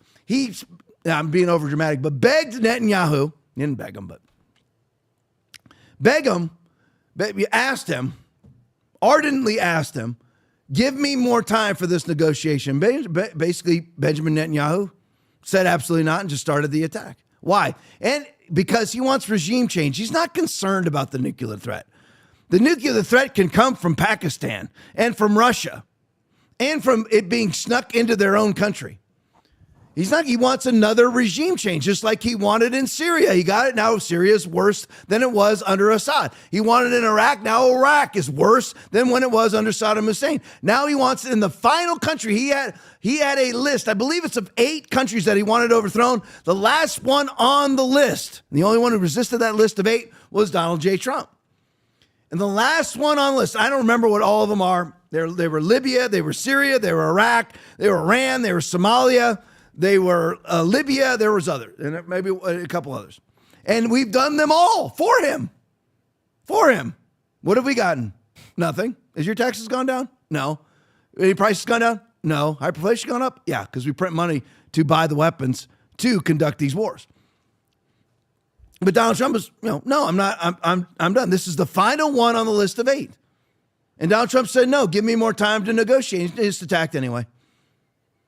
I'm being over dramatic, but begged Netanyahu, he didn't beg him, but ardently asked him, give me more time for this negotiation. Basically, Benjamin Netanyahu said absolutely not and just started the attack. Why? And because he wants regime change. He's not concerned about the nuclear threat. The nuclear threat can come from Pakistan and from Russia and from it being snuck into their own country. He wants another regime change, just like he wanted in Syria. He got it. Now Syria is worse than it was under Assad. He wanted in Iraq. Now Iraq is worse than when it was under Saddam Hussein. Now he wants it in the final country. He had a list, I believe it's of 8 countries that he wanted overthrown. The last one on the list, the only one who resisted that list of 8 was Donald J. Trump. And the last one on the list, I don't remember what all of them are. They were Libya, they were Syria, they were Iraq, they were Iran, they were Somalia. They were Libya. There was others, and maybe a couple others. And we've done them all for him. For him. What have we gotten? Nothing. Has your taxes gone down? No. Any prices gone down? No. Hyperinflation gone up? Yeah, because we print money to buy the weapons to conduct these wars. But Donald Trump is, no, I'm not. I'm done. This is the final one on the list of 8. And Donald Trump said, no, give me more time to negotiate. He just attacked anyway.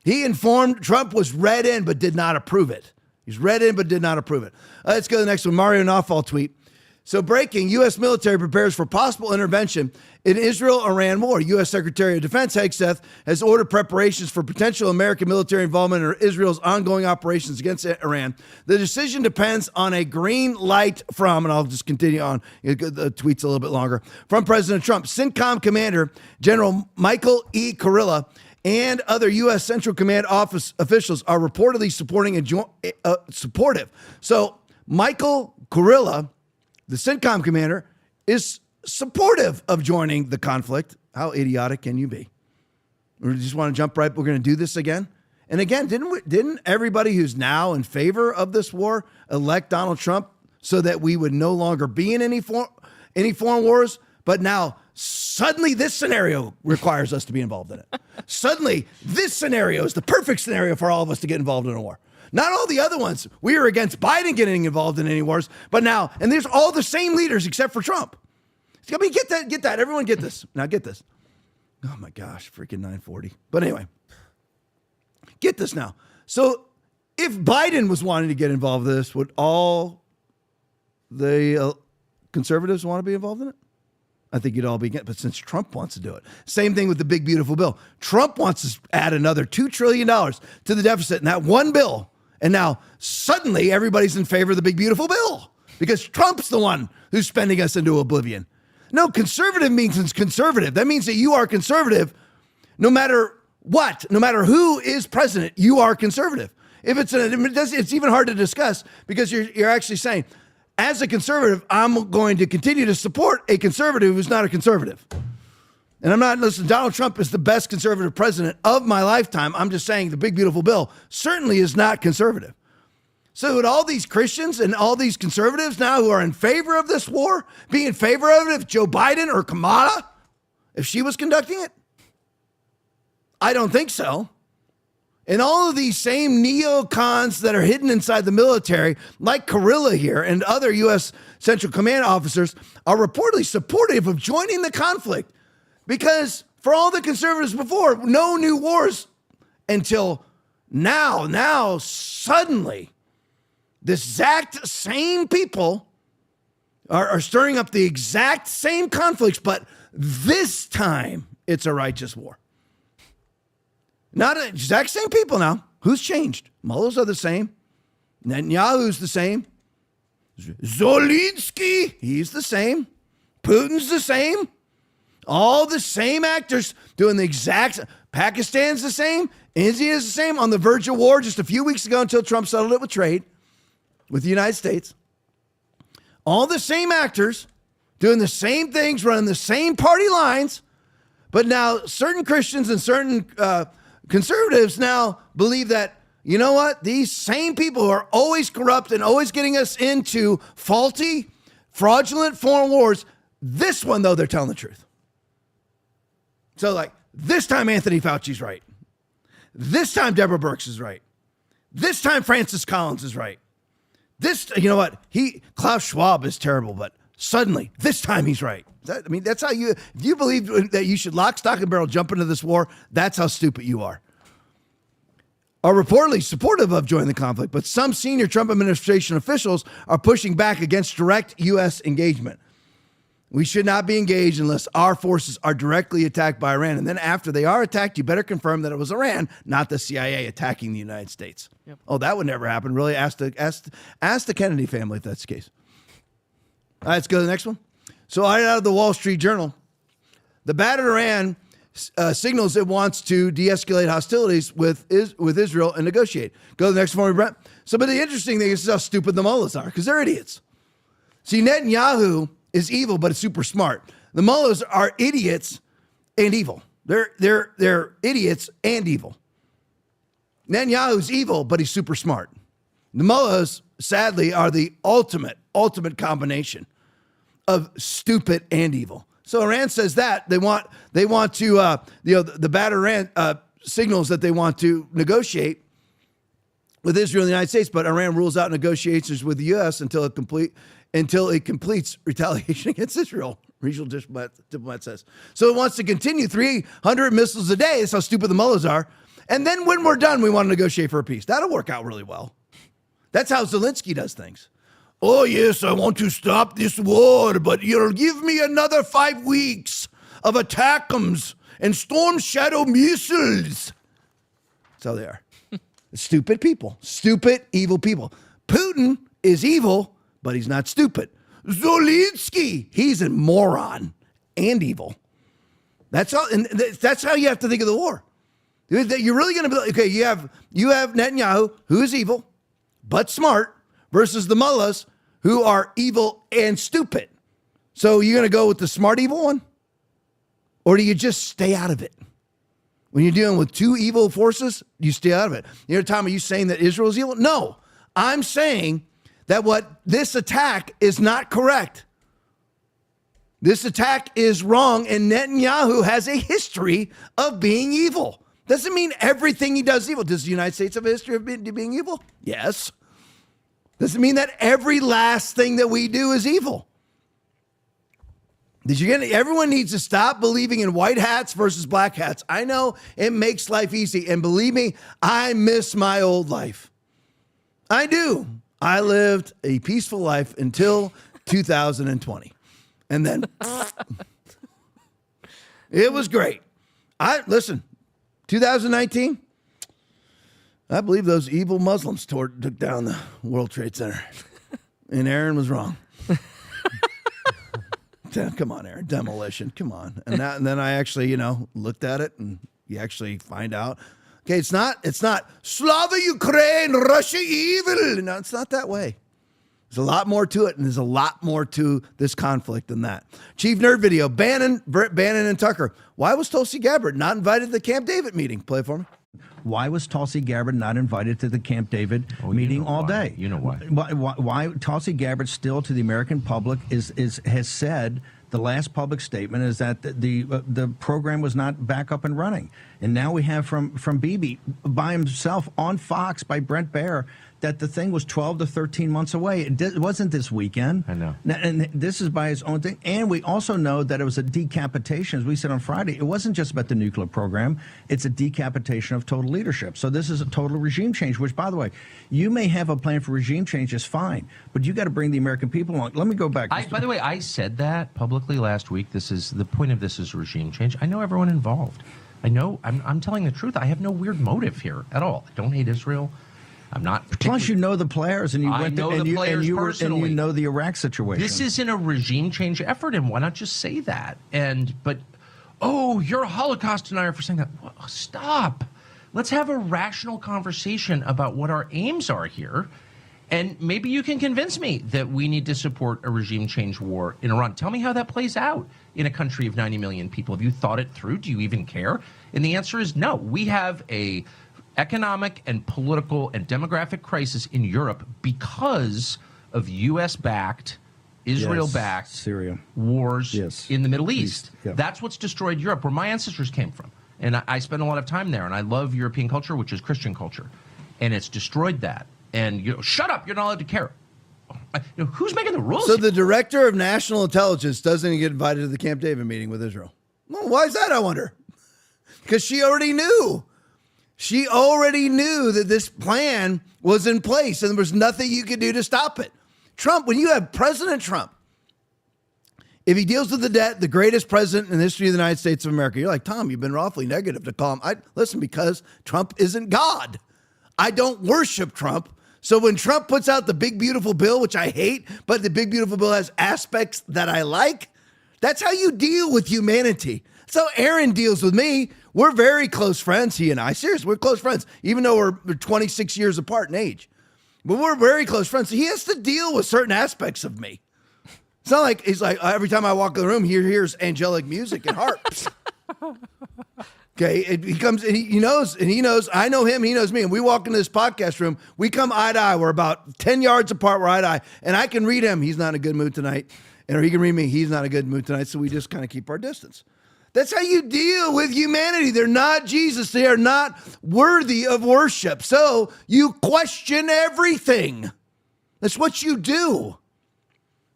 He informed Trump was read in but did not approve it. He's read in but did not approve it. Let's go to the next one. Mario Nawfal tweet. So breaking, U.S. military prepares for possible intervention in Israel-Iran war. U.S. Secretary of Defense Hegseth has ordered preparations for potential American military involvement in Israel's ongoing operations against Iran. The decision depends on a green light from, and I'll just continue on, the tweet's a little bit longer, from President Trump. CENTCOM Commander General Michael E. Kurilla and other U.S. Central Command office officials are reportedly supportive. So Michael Kurilla, the CENTCOM commander, is supportive of joining the conflict. How idiotic can you be? We just want to jump right. We're going to do this again. And again, didn't everybody who's now in favor of this war elect Donald Trump so that we would no longer be in any foreign wars? But now suddenly this scenario requires us to be involved in it. Suddenly this scenario is the perfect scenario for all of us to get involved in a war. Not all the other ones. We were against Biden getting involved in any wars, but now, and there's all the same leaders except for Trump. I mean, get that. Everyone get this. Now get this. Oh my gosh, freaking 940. But anyway, get this now. So if Biden was wanting to get involved in this, would all the conservatives want to be involved in it? I think you'd all be against, but since Trump wants to do it. Same thing with the big, beautiful bill. Trump wants to add another $2 trillion to the deficit in that one bill. And now suddenly everybody's in favor of the big, beautiful bill because Trump's the one who's spending us into oblivion. No, conservative means conservative. That means that you are conservative no matter what, no matter who is president, you are conservative. If it's even hard to discuss because you're actually saying, as a conservative, I'm going to continue to support a conservative who's not a conservative. And I'm not, listen, Donald Trump is the best conservative president of my lifetime. I'm just saying the big, beautiful bill certainly is not conservative. So would all these Christians and all these conservatives now who are in favor of this war be in favor of it if Joe Biden or Kamala, if she was conducting it? I don't think so. And all of these same neocons that are hidden inside the military, like Kurilla here and other U.S. Central Command officers, are reportedly supportive of joining the conflict because for all the conservatives before, no new wars until now. Now, suddenly, this exact same people are stirring up the exact same conflicts, but this time it's a righteous war. Not the exact same people now. Who's changed? Mullahs are the same. Netanyahu's the same. Zelensky, he's the same. Putin's the same. All the same actors doing the exact. Pakistan's the same. India's the same. On the verge of war just a few weeks ago until Trump settled it with trade with the United States. All the same actors doing the same things, running the same party lines. But now certain Christians and certain conservatives now believe that, you know what? These same people who are always corrupt and always getting us into faulty, fraudulent foreign wars, this one, though, they're telling the truth. So, like, this time Anthony Fauci's right. This time Deborah Birx is right. This time Francis Collins is right. This, you know what? Klaus Schwab is terrible, but suddenly, this time he's right. That's how if you believe that you should lock, stock, and barrel jump into this war, that's how stupid you are reportedly supportive of joining the conflict, but some senior Trump administration officials are pushing back against direct U.S. engagement. We should not be engaged unless our forces are directly attacked by Iran. And then after they are attacked, you better confirm that it was Iran, not the CIA attacking the United States. Yep. Oh, that would never happen. Really, ask the Kennedy family if that's the case. All right, let's go to the next one. So out of the Wall Street Journal, the battered Iran signals it wants to de-escalate hostilities with Israel and negotiate. Go to the next one, Brent. So, but the interesting thing is how stupid the mullahs are, because they're idiots. See, Netanyahu is evil, but it's super smart. The mullahs are idiots and evil. They're idiots and evil. Netanyahu's evil, but he's super smart. The mullahs, sadly, are the ultimate combination of stupid and evil. So Iran says that they want to the battered Iran signals that they want to negotiate with Israel and the United States, but Iran rules out negotiations with the U.S. until it completes retaliation against Israel. Regional diplomat says. So it wants to continue 300 missiles a day. That's how stupid the mullahs are. And then when we're done, we want to negotiate for a peace. That'll work out really well. That's how Zelensky does things. Oh, yes, I want to stop this war, but you'll give me another 5 weeks of ATACMS and Storm Shadow missiles. That's how they are. Stupid people. Stupid, evil people. Putin is evil, but he's not stupid. Zelensky, he's a moron and evil. That's how you have to think of the war. You're really going to be, okay, you have Netanyahu, who is evil, but smart, versus the mullahs, who are evil and stupid. So you're going to go with the smart evil one? Or do you just stay out of it? When you're dealing with two evil forces, you stay out of it. You know, Tom, are you saying that Israel is evil? No. I'm saying that this attack is not correct. This attack is wrong, and Netanyahu has a history of being evil. Doesn't mean everything he does is evil. Does the United States have a history of being evil? Yes. Doesn't mean that every last thing that we do is evil. Did you get it? Everyone needs to stop believing in white hats versus black hats. I know it makes life easy. And believe me, I miss my old life. I do. I lived a peaceful life until 2020. And then it was great. Listen, 2019, I believe those evil Muslims took down the World Trade Center. And Aaron was wrong. Come on, Aaron. Demolition. Come on. And then I actually, looked at it, and you actually find out. Okay, it's not Slava Ukraine, Russia evil. No, it's not that way. There's a lot more to it, and there's a lot more to this conflict than that. Chief Nerd Video, Bannon and Tucker. Why was Tulsi Gabbard not invited to the Camp David meeting? Play it for me. Why was Tulsi Gabbard not invited to the Camp David meeting all day? You know why. Why Tulsi Gabbard still to the American public has said the last public statement is that the program was not back up and running. And now we have from Bibi by himself on Fox by Brent Baer that the thing was 12 to 13 months away. It wasn't this weekend. I know. And this is by his own thing. And we also know that it was a decapitation, as we said on Friday. It wasn't just about the nuclear program. It's a decapitation of total leadership. So this is a total regime change, which, by the way, you may have a plan for regime change, just fine. But you got to bring the American people along. Let me go back. By the way, I said that publicly last week. The point of this is regime change. I know everyone involved. I know. I'm telling the truth. I have no weird motive here at all. I don't hate Israel. I'm not. Plus, you know the players, and you went to, and you know the Iraq situation. This isn't a regime change effort, and why not just say that? But you're a Holocaust denier for saying that. Well, stop. Let's have a rational conversation about what our aims are here, and maybe you can convince me that we need to support a regime change war in Iran. Tell me how that plays out in a country of 90 million people. Have you thought it through? Do you even care? And the answer is no. We have a economic and political and demographic crisis in Europe because of U.S.-backed, Israel-backed Syria wars in the Middle East. Yeah. That's what's destroyed Europe, where my ancestors came from. And I spend a lot of time there, and I love European culture, which is Christian culture. And it's destroyed that. And, shut up, you're not allowed to care. Who's making the rules? So the director of national intelligence doesn't even get invited to the Camp David meeting with Israel. Well, why is that, I wonder? Because she already knew. She already knew that this plan was in place and there was nothing you could do to stop it. Trump, when you have President Trump, if he deals with the debt, the greatest president in the history of the United States of America, you're like, Tom, you've been awfully negative to call him. Listen, because Trump isn't God. I don't worship Trump. So when Trump puts out the big, beautiful bill, which I hate, but the big, beautiful bill has aspects that I like, that's how you deal with humanity. That's how Aaron deals with me. We're very close friends, he and I. Seriously, we're close friends, even though we're 26 years apart in age. But we're very close friends. So he has to deal with certain aspects of me. It's not like he's like, every time I walk in the room, he hears angelic music and harps. Okay, he comes and he knows, I know him, he knows me. And we walk into this podcast room, we come eye to eye. We're about 10 yards apart, we're eye to eye. And I can read him, he's not in a good mood tonight. Or he can read me, he's not in a good mood tonight. So we just kind of keep our distance. That's how you deal with humanity. They're not Jesus. They are not worthy of worship. So you question everything. That's what you do.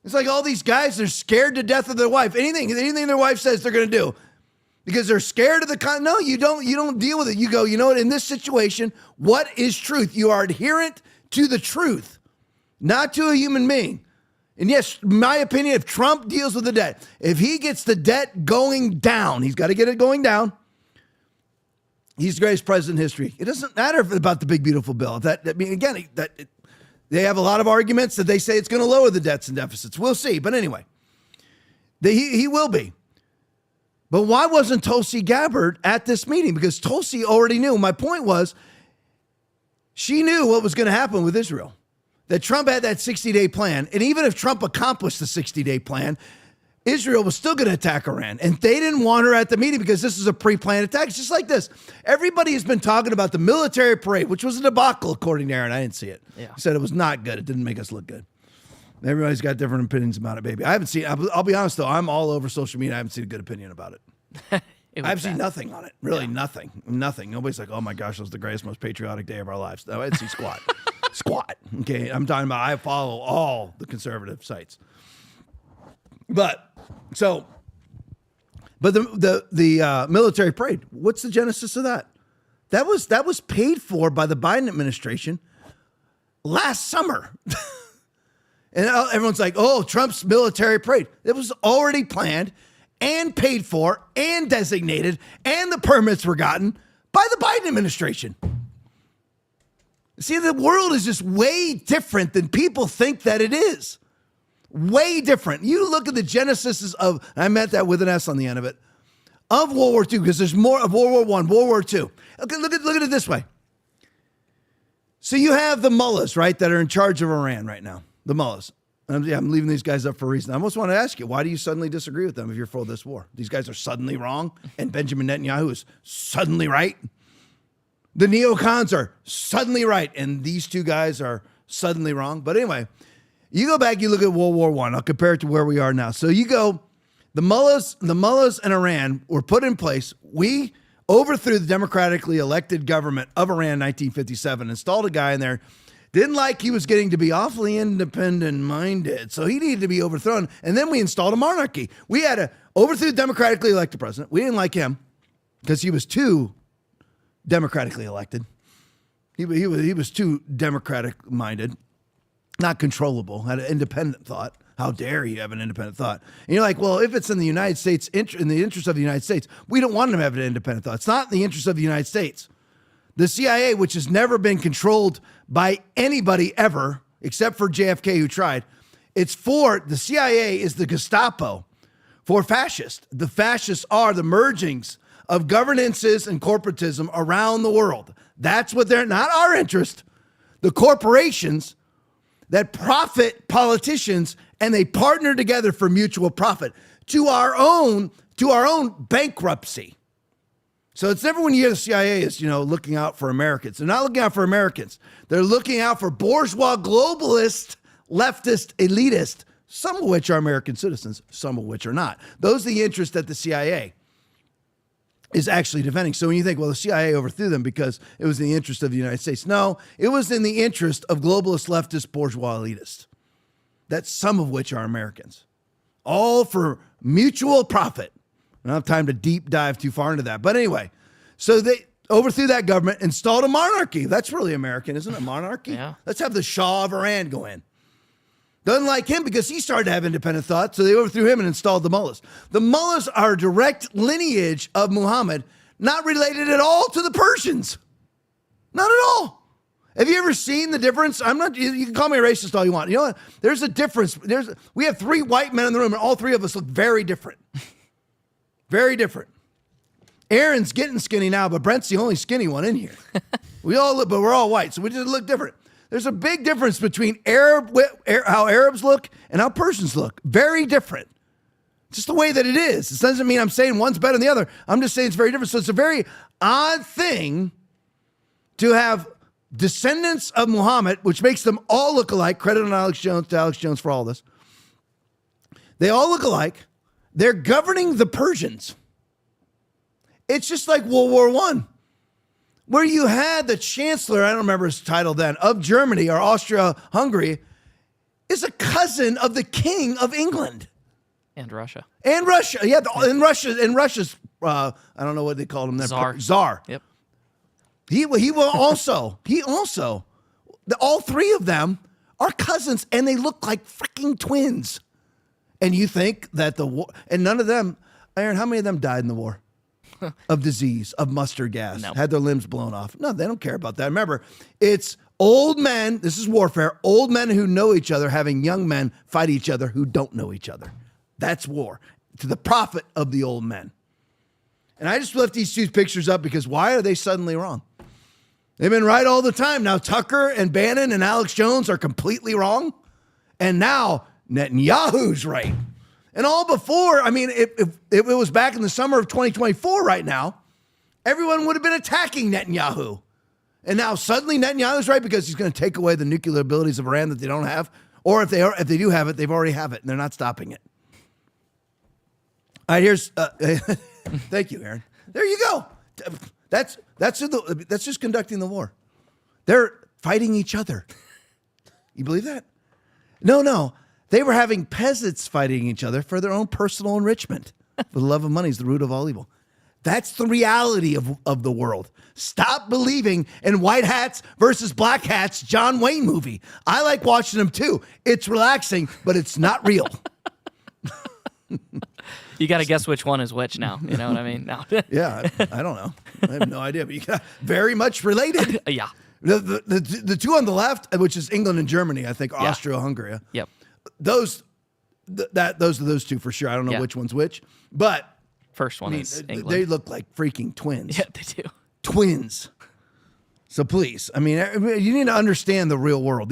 It's like all these guys, they're scared to death of their wife. Anything their wife says they're going to do. Because they're scared of the no, you don't deal with it. You go, you know what, in this situation, what is truth? You are adherent to the truth, not to a human being. And yes, my opinion, if Trump deals with the debt, if he gets the debt going down, he's got to get it going down. He's the greatest president in history. It doesn't matter about the big, beautiful bill. They have a lot of arguments that they say it's going to lower the debts and deficits. We'll see. But anyway, he will be. But why wasn't Tulsi Gabbard at this meeting? Because Tulsi already knew. My point was, she knew what was going to happen with Israel. That Trump had that 60-day plan. And even if Trump accomplished the 60-day plan, Israel was still going to attack Iran. And they didn't want her at the meeting because this is a pre-planned attack. It's just like this. Everybody has been talking about the military parade, which was a debacle, according to Aaron. I didn't see it. Yeah. He said it was not good. It didn't make us look good. Everybody's got different opinions about it, baby. I haven't seen. I'll be honest though. I'm all over social media. I haven't seen a good opinion about it. I've seen nothing on it. Really, nothing. Nobody's like, oh my gosh, that was the greatest, most patriotic day of our lives. No, I didn't see squat. Squat. Okay, I'm talking about. I follow all the conservative sites. But the military parade. What's the genesis of that? That was paid for by the Biden administration last summer. And everyone's like, oh, Trump's military parade. It was already planned and paid for and designated, and the permits were gotten by the Biden administration. See, the world is just way different than people think that it is. Way different. You look at the genesis of, I meant that with an S on the end of it, of World War II, because there's more of World War I, World War II. Okay, look at it this way. So you have the mullahs, right, that are in charge of Iran right now. The mullahs. I'm leaving these guys up for a reason. I almost want to ask you, why do you suddenly disagree with them if you're for this war? These guys are suddenly wrong, and Benjamin Netanyahu is suddenly right. The neocons are suddenly right, and these two guys are suddenly wrong. But anyway, you go back, you look at World War I. I'll compare it to where we are now. So you go, the mullahs in Iran were put in place. We overthrew the democratically elected government of Iran in 1957, installed a guy in there. Didn't like he was getting to be awfully independent-minded, so he needed to be overthrown. And then we installed a monarchy. We had to overthrew the democratically elected president. We didn't like him because he was too democratically elected. He was too democratic-minded, not controllable, had an independent thought. How dare you have an independent thought? And you're like, well, if it's in the United States, in the interest of the United States, we don't want him to have an independent thought. It's not in the interest of the United States. The CIA, which has never been controlled by anybody ever, except for JFK who tried, the CIA is the Gestapo for fascists. The fascists are the mergings of governances and corporatism around the world. That's what they're, not our interest. The corporations that profit politicians and they partner together for mutual profit to our own bankruptcy. So it's never when you hear the CIA is, looking out for Americans. They're not looking out for Americans. They're looking out for bourgeois, globalist, leftist, elitist, some of which are American citizens, some of which are not. Those are the interests that the CIA is actually defending. So when you think, well, the CIA overthrew them because it was in the interest of the United States. No, it was in the interest of globalist, leftist, bourgeois, elitists. That's some of which are Americans. All for mutual profit. I don't have time to deep dive too far into that. But anyway, so they overthrew that government, installed a monarchy. That's really American, isn't it? Monarchy? Yeah. Let's have the Shah of Iran go in. Doesn't like him because he started to have independent thought, so they overthrew him and installed the mullahs. The mullahs are a direct lineage of Muhammad, not related at all to the Persians. Not at all. Have you ever seen the difference? You can call me a racist all you want. You know what? There's a difference. We have 3 white men in the room, and all 3 of us look very different. Very different. Aaron's getting skinny now, but Brent's the only skinny one in here. We all look, but we're all white, so we just look different. There's a big difference between how Arabs look and how Persians look. Very different. Just the way that it is. It doesn't mean I'm saying one's better than the other. I'm just saying it's very different. So it's a very odd thing to have descendants of Muhammad, which makes them all look alike. Credit on Alex Jones for all this. They all look alike. They're governing the Persians. It's just like World War I, where you had the chancellor, I don't remember his title then, of Germany or Austria-Hungary, is a cousin of the king of England. And Russia. And Russia. Yeah, Russia's, I don't know what they called him then. Tsar. Yep. All 3 of them are cousins, and they look like freaking twins. And you think that the war, and none of them, Aaron, how many of them died in the war? Of disease, of mustard gas, had their limbs blown off. No, they don't care about that. Remember, it's old men, this is warfare, old men who know each other having young men fight each other who don't know each other. That's war, to the profit of the old men. And I just left these 2 pictures up because why are they suddenly wrong? They've been right all the time. Now Tucker and Bannon and Alex Jones are completely wrong. And now Netanyahu's right. And all before, if it was back in the summer of 2024 right now, everyone would have been attacking Netanyahu. And now suddenly Netanyahu's right because he's going to take away the nuclear abilities of Iran that they don't have, Or if they do have it, they've already have it, and they're not stopping it. All right, here's. Thank you, Aaron. There you go. That's just conducting the war. They're fighting each other. You believe that? No. They were having peasants fighting each other for their own personal enrichment. For the love of money is the root of all evil. That's the reality of the world. Stop believing in white hats versus black hats John Wayne movie. I like watching them too. It's relaxing, but it's not real. You got to guess which one is which now. You know what I mean? No. Yeah, I don't know. I have no idea, but you got very much related. Yeah. The two on the left, which is England and Germany, I think, Austria-Hungary. Yep. Those are those two for sure. I don't know which one's which, but first one is England. They look like freaking twins. Yeah, they do. Twins. So please, I mean, you need to understand the real world.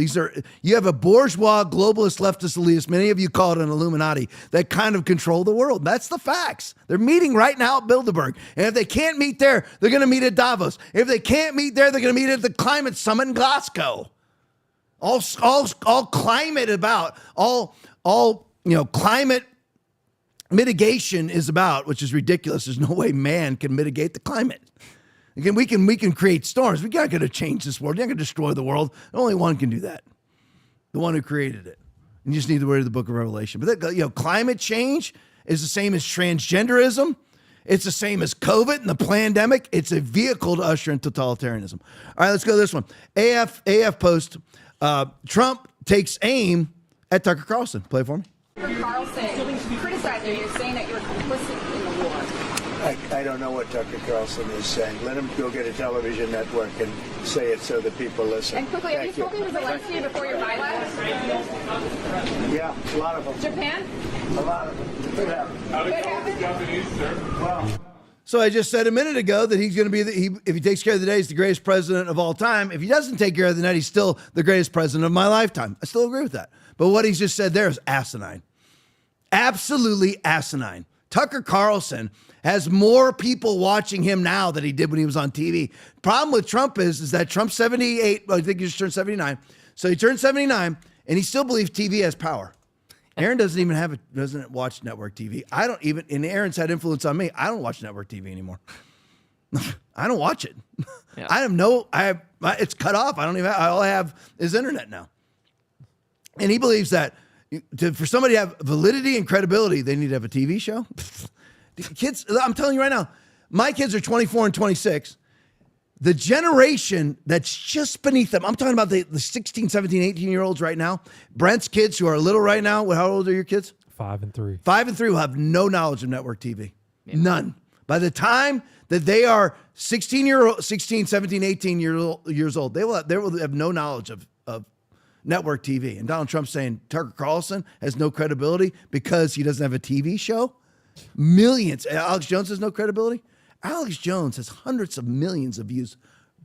You have a bourgeois, globalist, leftist, elitist, many of you call it an Illuminati, that kind of control the world. That's the facts. They're meeting right now at Bilderberg. And if they can't meet there, they're going to meet at Davos. If they can't meet there, they're going to meet at the climate summit in Glasgow. All climate about, climate mitigation is about, which is ridiculous. There's no way man can mitigate the climate. Again, we can create storms. We're not going to change this world. You're not going to destroy the world. Only one can do that. The one who created it. You just need to read the book of Revelation. But climate change is the same as transgenderism. It's the same as COVID and the pandemic. It's a vehicle to usher in totalitarianism. All right, let's go to this one. AF post, Trump takes aim at Tucker Carlson. Play it for me. Tucker Carlson criticizing you, saying that you're complicit in the war. I don't know what Tucker Carlson is saying. Let him go get a television network and say it so that people listen. And quickly, have you spoken to Zelensky before your bylaws? Yeah, a lot of them. Japan? A lot of them. Could happen. Japanese, sir. Well. So I just said a minute ago that he's going to be, if he takes care of the day, he's the greatest president of all time. If he doesn't take care of the net, he's still the greatest president of my lifetime. I still agree with that. But what he's just said there is asinine. Absolutely asinine. Tucker Carlson has more people watching him now than he did when he was on TV. Problem with Trump is that Trump's 78. Well, I think he just turned 79. So he turned 79, and he still believes TV has power. Aaron doesn't watch network TV. I don't even, and Aaron's had influence on me. I don't watch network TV anymore. I don't watch it. Yeah. It's cut off. All I have is internet now. And he believes that for somebody to have validity and credibility, they need to have a TV show. Kids, I'm telling you right now, my kids are 24 and 26. The generation that's just beneath them, I'm talking about the 16, 17, 18-year-olds right now. Brent's kids who are little right now. How old are your kids? 5 and 3. 5 and 3 will have no knowledge of network TV. Yeah. None. By the time that they are 16, 17, 18 years old, they will have no knowledge of network TV. And Donald Trump saying Tucker Carlson has no credibility because he doesn't have a TV show. Millions. Alex Jones has no credibility. Alex Jones has hundreds of millions of views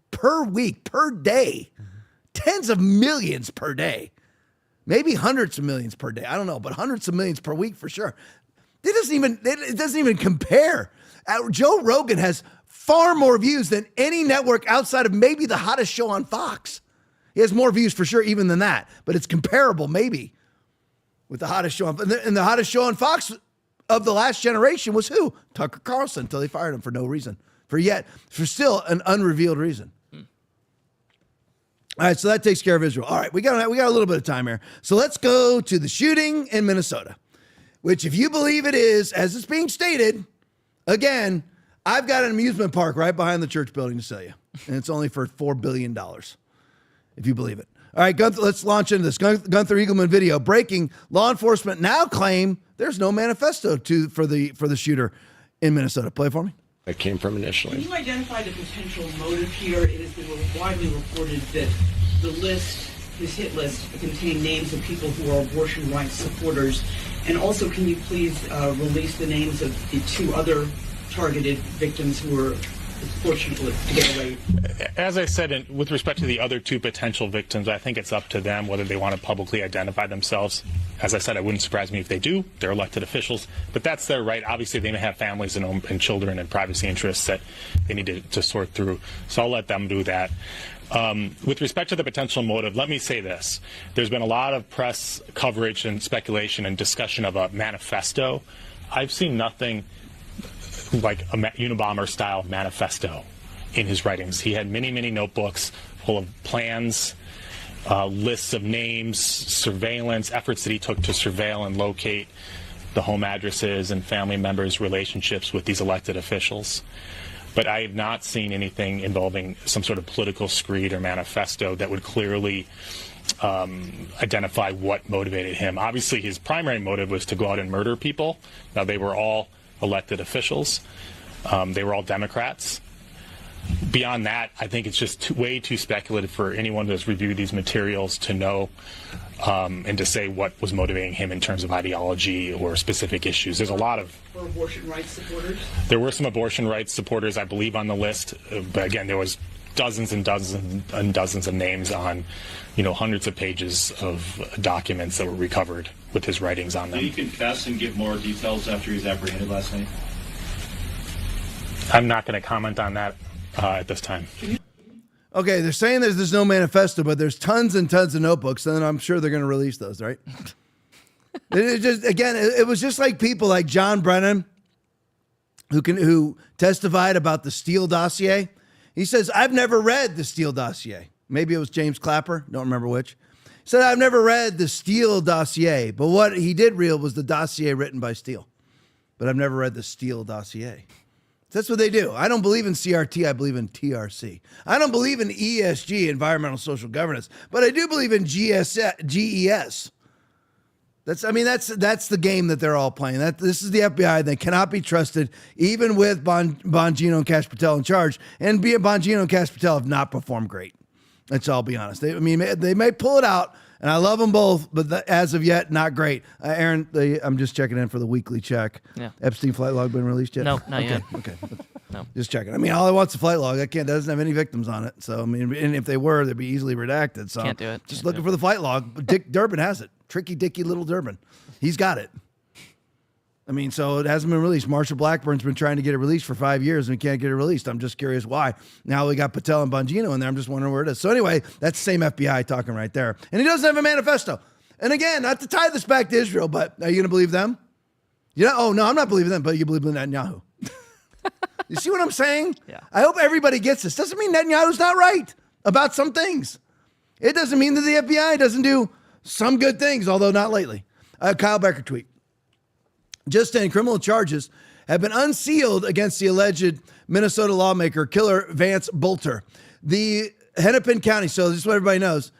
per week, per day. Tens of millions per day. Maybe hundreds of millions per day. I don't know, but hundreds of millions per week for sure. It doesn't even compare. Joe Rogan has far more views than any network outside of maybe the hottest show on Fox. He has more views for sure even than that, but it's comparable maybe with the hottest show and the hottest show on Fox of the last generation was who? Tucker Carlson, until they fired him for no reason. For still an unrevealed reason. All right, so that takes care of Israel. All right, we got a little bit of time here. So let's go to the shooting in Minnesota, which if you believe it is, as it's being stated, again, I've got an amusement park right behind the church building to sell you. And it's only for $4 billion, if you believe it. All right, let's launch into this. Gunther Eagleman video. Breaking, law enforcement now claim there's no manifesto for the shooter in Minnesota. Play for me. It came from initially. Can you identify the potential motive here? It has been widely reported that his hit list, contained names of people who are abortion rights supporters. And also, can you please release the names of the 2 other targeted victims who were it's fortunate to get away. As I said, with respect to the other two potential victims, I think it's up to them whether they want to publicly identify themselves. As I said, it wouldn't surprise me if they do. They're elected officials, but that's their right. Obviously, they may have families and children and privacy interests that they need to sort through. So I'll let them do that. With respect to the potential motive, let me say this. There's been a lot of press coverage and speculation and discussion of a manifesto. I've seen nothing like a Unabomber-style manifesto in his writings. He had many, many notebooks full of plans, lists of names, surveillance, efforts that he took to surveil and locate the home addresses and family members' relationships with these elected officials. But I have not seen anything involving some sort of political screed or manifesto that would clearly identify what motivated him. Obviously, his primary motive was to go out and murder people. Now, they were all elected officials. They were all Democrats. Beyond that, I think it's just way too speculative for anyone who has reviewed these materials to know and to say what was motivating him in terms of ideology or specific issues. There's a lot of... For abortion rights supporters? There were some abortion rights supporters, I believe, on the list. But again, there was dozens and dozens and dozens of names on, hundreds of pages of documents that were recovered with his writings on them. Did he confess and give more details after he was apprehended last night? I'm not going to comment on that at this time. Okay, they're saying there's no manifesto, but there's tons and tons of notebooks, and I'm sure they're going to release those, right? It was just like people like John Brennan, who testified about the Steele dossier. He says, I've never read the Steele dossier. Maybe it was James Clapper, don't remember which. He said, I've never read the Steele dossier, but what he did read was the dossier written by Steele. But I've never read the Steele dossier. That's what they do. I don't believe in CRT. I believe in TRC. I don't believe in ESG, environmental social governance, but I do believe in GES. That's the game that they're all playing. This is the FBI. They cannot be trusted, even with Bongino and Kash Patel in charge. And Bongino and Kash Patel have not performed great. Let's all be honest. They may pull it out, and I love them both, but as of yet, not great. Aaron, I'm just checking in for the weekly check. Yeah. Epstein flight log been released yet? No, not yet. Okay. No. Just checking. All I want's a flight log. That doesn't have any victims on it. So, and if they were, they'd be easily redacted. So Can't do it. Just looking for the flight log. Dick Durbin has it. Tricky Dicky little Durbin. He's got it. So it hasn't been released. Marsha Blackburn's been trying to get it released for 5 years and we can't get it released. I'm just curious why. Now we got Patel and Bongino in there. I'm just wondering where it is. So anyway, that's the same FBI talking right there. And he doesn't have a manifesto. And again, not to tie this back to Israel, but are you going to believe them? Oh, no, I'm not believing them, but you believe in Netanyahu. You see what I'm saying? Yeah. I hope everybody gets this. Doesn't mean Netanyahu's not right about some things. It doesn't mean that the FBI doesn't do some good things, although not lately. Kyle Becker tweet. Just 10 criminal charges have been unsealed against the alleged Minnesota lawmaker killer Vance Bolter. The Hennepin County, so just so everybody knows,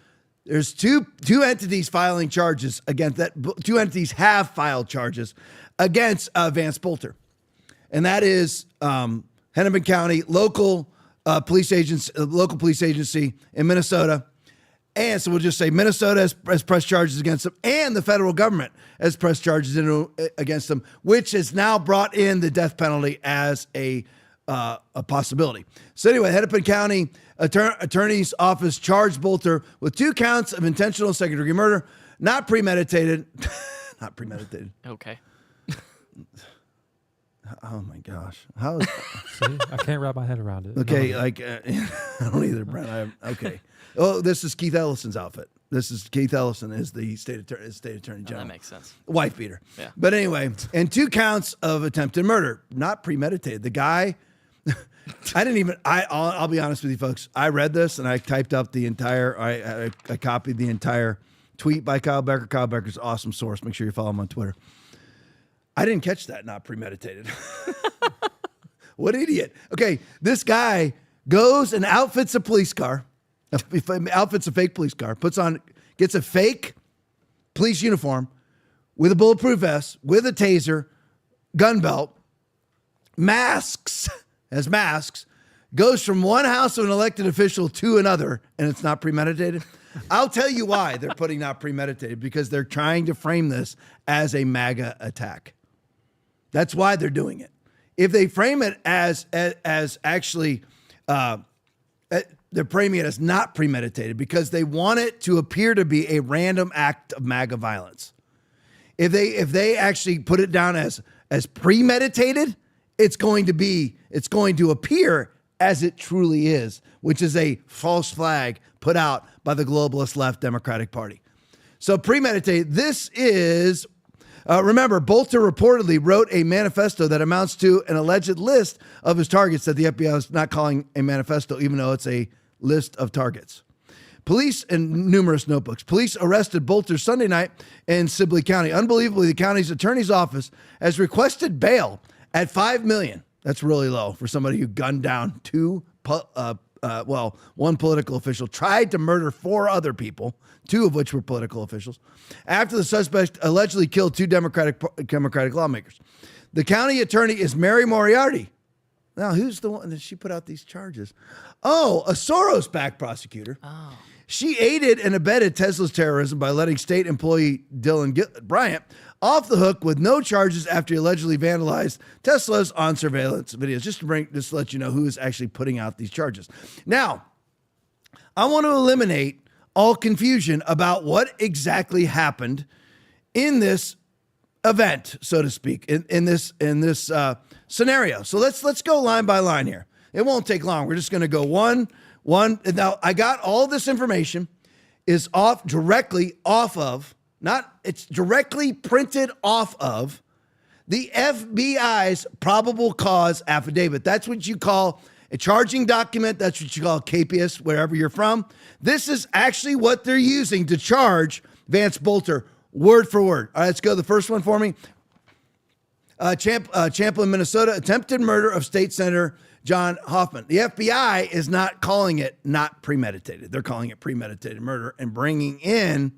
there's two entities filing charges against that. Two entities have filed charges against Vance Bolter. And that is Hennepin County local police agency in Minnesota. And so we'll just say Minnesota has pressed charges against them, and the federal government has pressed charges against them, which has now brought in the death penalty as a possibility. So anyway, Hennepin County Attorney's Office charged Bolter with 2 counts of intentional second-degree murder, not premeditated. Not premeditated. Okay. Oh my gosh! How is? See, I can't wrap my head around it. Okay, I don't either, Brent. Okay. Oh, this is Keith Ellison's outfit. This is Keith Ellison is the state attorney general. That makes sense. Wife beater. Yeah. But anyway, and 2 counts of attempted murder, not premeditated. The guy, I'll be honest with you folks. I read this and I typed up the entire. I copied the entire tweet by Kyle Becker. Kyle Becker's an awesome source. Make sure you follow him on Twitter. I didn't catch that. Not premeditated. What idiot. Okay, this guy goes and outfits a police car. Outfits a fake police car, gets a fake police uniform with a bulletproof vest, with a taser, gun belt, masks, goes from one house of an elected official to another, and it's not premeditated. I'll tell you why they're putting not premeditated, because they're trying to frame this as a MAGA attack. That's why they're doing it. if they frame it as actually, they're framing it as not premeditated because they want it to appear to be a random act of MAGA violence. If they actually put it down as premeditated, it's going to appear as it truly is, which is a false flag put out by the globalist left Democratic Party. So premeditated, this is, remember, Bolter reportedly wrote a manifesto that amounts to an alleged list of his targets that the FBI is not calling a manifesto, even though it's a list of targets. Police and numerous notebooks. Police arrested Bolter Sunday night in Sibley County. Unbelievably, the county's attorney's office has requested bail at $5 million. That's really low for somebody who gunned down one political official, tried to murder 4 other people, 2 of which were political officials, after the suspect allegedly killed 2 Democratic lawmakers. The county attorney is Mary Moriarty. Now, who's the one that she put out these charges? Oh, a Soros-backed prosecutor. Oh. She aided and abetted Tesla's terrorism by letting state employee Dylan Bryant off the hook with no charges after he allegedly vandalized Tesla's on surveillance videos. Just to let you know who is actually putting out these charges. Now, I want to eliminate all confusion about what exactly happened in this event, so to speak, in this scenario. So let's go line by line here. It won't take long. We're just going to go one. Now, I got all this information is directly printed off of the FBI's probable cause affidavit. That's what you call a charging document. That's what you call a capias, wherever you're from. This is actually what they're using to charge Vance Bolter, word for word. All right, let's go. The first one for me. Champlin, Minnesota, attempted murder of State Senator John Hoffman. The FBI is not calling it not premeditated. They're calling it premeditated murder and bringing in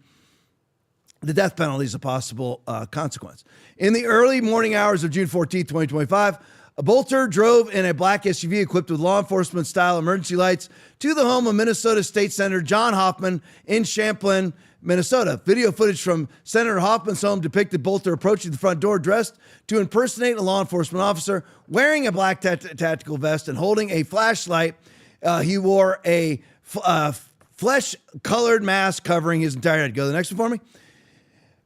the death penalty as a possible consequence. In the early morning hours of June 14, 2025, Bolter drove in a black SUV equipped with law enforcement-style emergency lights to the home of Minnesota State Senator John Hoffman in Champlin, Minnesota. Video footage from Senator Hoffman's home depicted Bolter approaching the front door dressed to impersonate a law enforcement officer, wearing a black tactical vest and holding a flashlight. He wore a flesh-colored mask covering his entire head. Go to the next one for me.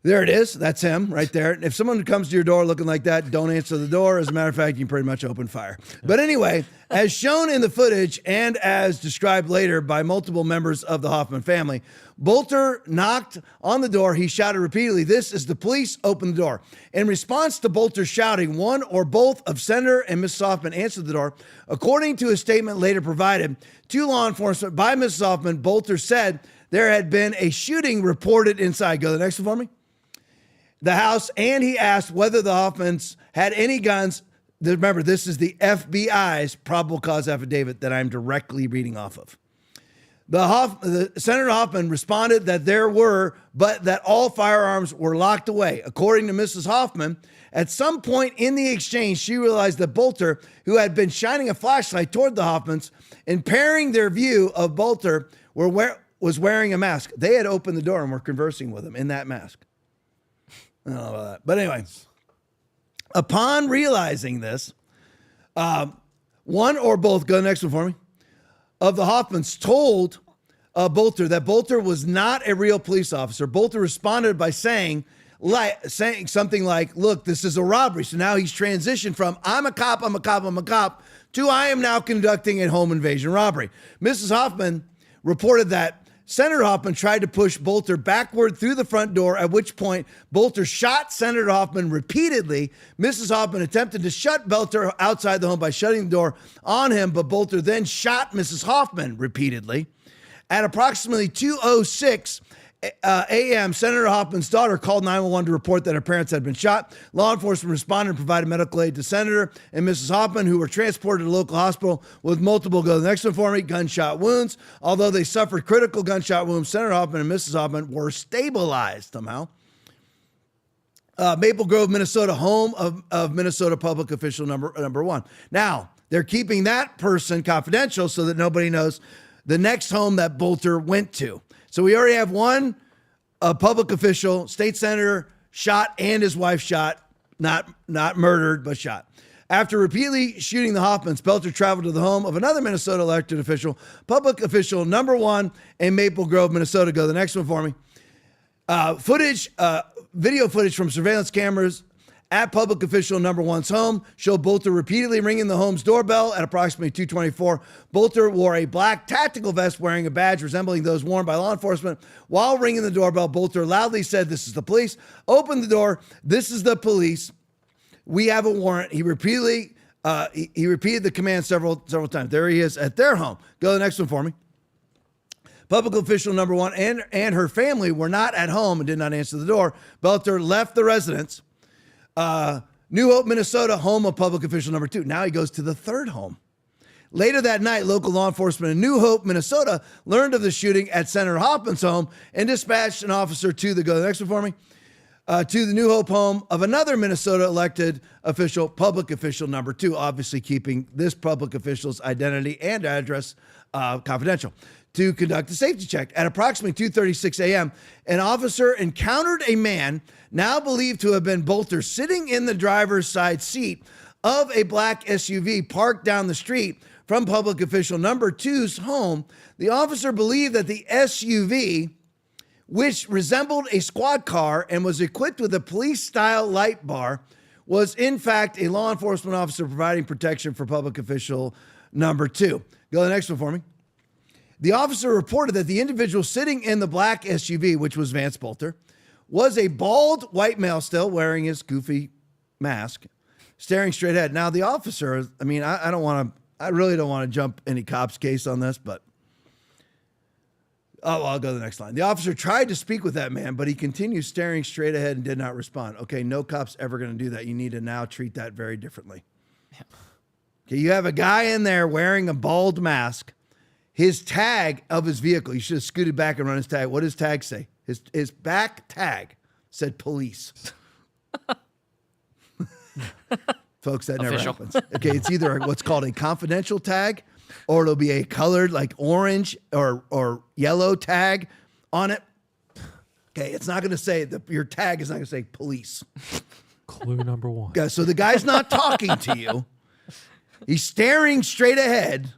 There it is. That's him right there. If someone comes to your door looking like that, don't answer the door. As a matter of fact, you can pretty much open fire. But anyway, as shown in the footage and as described later by multiple members of the Hoffman family, Bolter knocked on the door. He shouted repeatedly, "This is the police, open the door." In response to Bolter shouting, one or both of Senator and Mrs. Hoffman answered the door. According to a statement later provided to law enforcement by Mrs. Hoffman, Bolter said there had been a shooting reported inside. Go to the next one for me. The house, and he asked whether the Hoffmans had any guns. Remember, this is the FBI's probable cause affidavit that I'm directly reading off of. Senator Hoffman responded that there were, but that all firearms were locked away. According to Mrs. Hoffman, at some point in the exchange, she realized that Bolter, who had been shining a flashlight toward the Hoffmans, impairing their view of Bolter, was wearing a mask. They had opened the door and were conversing with him in that mask. I don't know about that. But anyway, upon realizing this, one or both, go to the next one for me, of the Hoffmans told Bolter that Bolter was not a real police officer. Bolter responded by saying something like, "Look, this is a robbery." So now he's transitioned from I'm a cop, to I am now conducting a home invasion robbery. Mrs. Hoffman reported that Senator Hoffman tried to push Bolter backward through the front door, at which point Bolter shot Senator Hoffman repeatedly. Mrs. Hoffman attempted to shut Bolter outside the home by shutting the door on him, but Bolter then shot Mrs. Hoffman repeatedly. At approximately 2:06 a.m., Senator Hoffman's daughter called 911 to report that her parents had been shot. Law enforcement responded and provided medical aid to Senator and Mrs. Hoffman, who were transported to a local hospital with multiple, go to the next one for me, gunshot wounds. Although they suffered critical gunshot wounds, Senator Hoffman and Mrs. Hoffman were stabilized somehow. Maple Grove, Minnesota, home of Minnesota public official number one. Now, they're keeping that person confidential so that nobody knows the next home that Bolter went to. So we already have one public official, state senator, shot, and his wife shot, not murdered, but shot. After repeatedly shooting the Hoffmans, Belter traveled to the home of another Minnesota elected official, public official number 1 in Maple Grove, Minnesota. Go to the next one for me. Video footage from surveillance cameras at public official number 1's home showed Bolter repeatedly ringing the home's doorbell at approximately 2:24. Bolter wore a black tactical vest wearing a badge resembling those worn by law enforcement. While ringing the doorbell, Bolter loudly said, "This is the police. Open the door. This is the police. We have a warrant." He repeated the command several times. There he is at their home. Go to the next one for me. Public official number 1 and her family were not at home and did not answer the door. Belter left the residence. New Hope, Minnesota, home of public official number 2. Now he goes to the third home. Later that night, local law enforcement in New Hope, Minnesota, learned of the shooting at Senator Hoffman's home and dispatched an officer to the next one for me. To the New Hope home of another Minnesota elected official, public official number 2, obviously keeping this public official's identity and address confidential, to conduct a safety check. At approximately 2:36 a.m., an officer encountered a man now believed to have been Bolter sitting in the driver's side seat of a black SUV parked down the street from public official number 2's home. The officer believed that the SUV, which resembled a squad car and was equipped with a police-style light bar, was in fact a law enforcement officer providing protection for public official number 2. Go to the next one for me. The officer reported that the individual sitting in the black SUV, which was Vance Bolter, was a bald white male still wearing his goofy mask, staring straight ahead. Now, the officer, I mean, I really don't want to jump any cop's case on this, but I'll go to the next line. The officer tried to speak with that man, but he continued staring straight ahead and did not respond. Okay, no cop's ever going to do that. You need to now treat that very differently. Okay, you have a guy in there wearing a bald mask. His tag of his vehicle, you should have scooted back and run his tag. What does his tag say? His back tag said police. Folks, that never happens. Okay, it's either what's called a confidential tag, or it'll be a colored like orange or yellow tag on it. Okay, it's not going to say, your tag is not going to say police. Clue number 1. Okay, so the guy's not talking to you. He's staring straight ahead.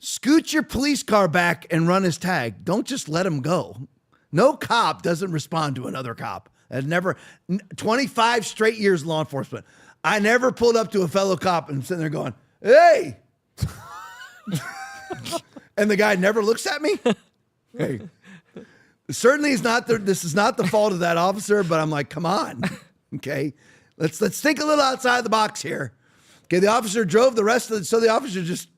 Scoot your police car back and run his tag. Don't just let him go. No cop doesn't respond to another cop. I've never, 25 straight years law enforcement, I never pulled up to a fellow cop and sitting there going, "Hey." And the guy never looks at me. Hey, certainly this is not the fault of that officer, but I'm like, come on. Okay. Let's think a little outside the box here. Okay. The officer drove the officer just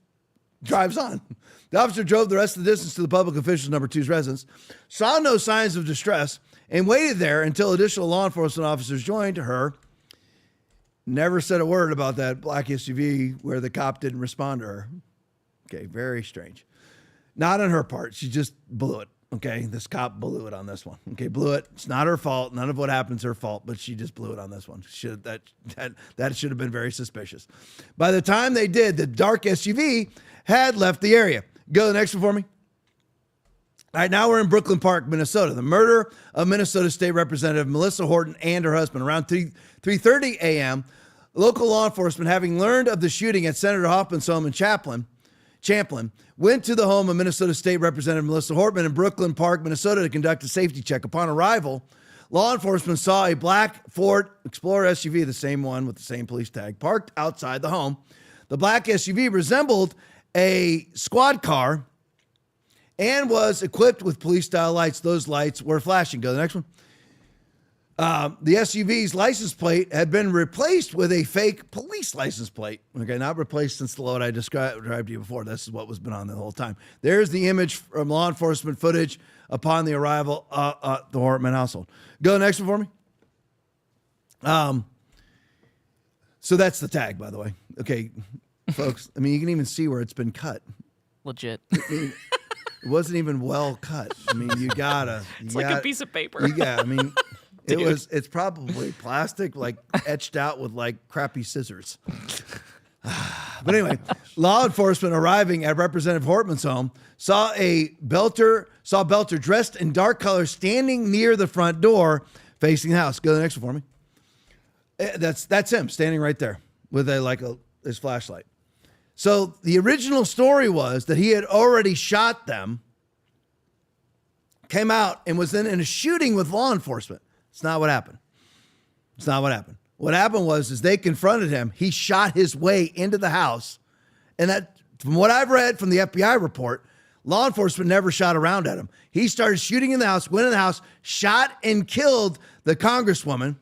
drives on. The officer drove the rest of the distance to the public official number 2's residence, saw no signs of distress, and waited there until additional law enforcement officers joined her. Never said a word about that black SUV where the cop didn't respond to her. Okay, very strange. Not on her part. She just blew it. Okay, this cop blew it on this one. Okay, blew it. It's not her fault. None of what happens is her fault, but she just blew it on this one. That should have been very suspicious. By the time they did, the dark SUV had left the area. Go to the next one for me. All right, now we're in Brooklyn Park, Minnesota. The murder of Minnesota State Representative Melissa Horton and her husband around 3:30 a.m. Local law enforcement, having learned of the shooting at Senator Hoffman's home in Champlin, went to the home of Minnesota State Representative Melissa Horton in Brooklyn Park, Minnesota, to conduct a safety check. Upon arrival, law enforcement saw a black Ford Explorer SUV, the same one with the same police tag, parked outside the home. The black SUV resembled a squad car and was equipped with police-style lights. Those lights were flashing. Go to the next one. The SUV's license plate had been replaced with a fake police license plate. Okay, not replaced since the load I described to you before. This is what was been on the whole time. There's the image from law enforcement footage upon the arrival at the Hortman household. Go to the next one for me. So that's the tag, by the way. Okay, folks, I mean, you can even see where it's been cut. Legit. It wasn't even well cut. I mean, it's like a piece of paper. I mean, it's probably plastic, like etched out with like crappy scissors. But anyway, law enforcement arriving at Representative Hortman's home saw Belter dressed in dark color standing near the front door facing the house. Go to the next one for me. That's him standing right there. with his flashlight. So the original story was that he had already shot them, came out, and was then in a shooting with law enforcement. It's not what happened. It's not what happened. What happened was they confronted him. He shot his way into the house. And that, from what I've read from the FBI report, law enforcement never shot a round at him. He started shooting in the house, went in the house, shot and killed the congresswoman,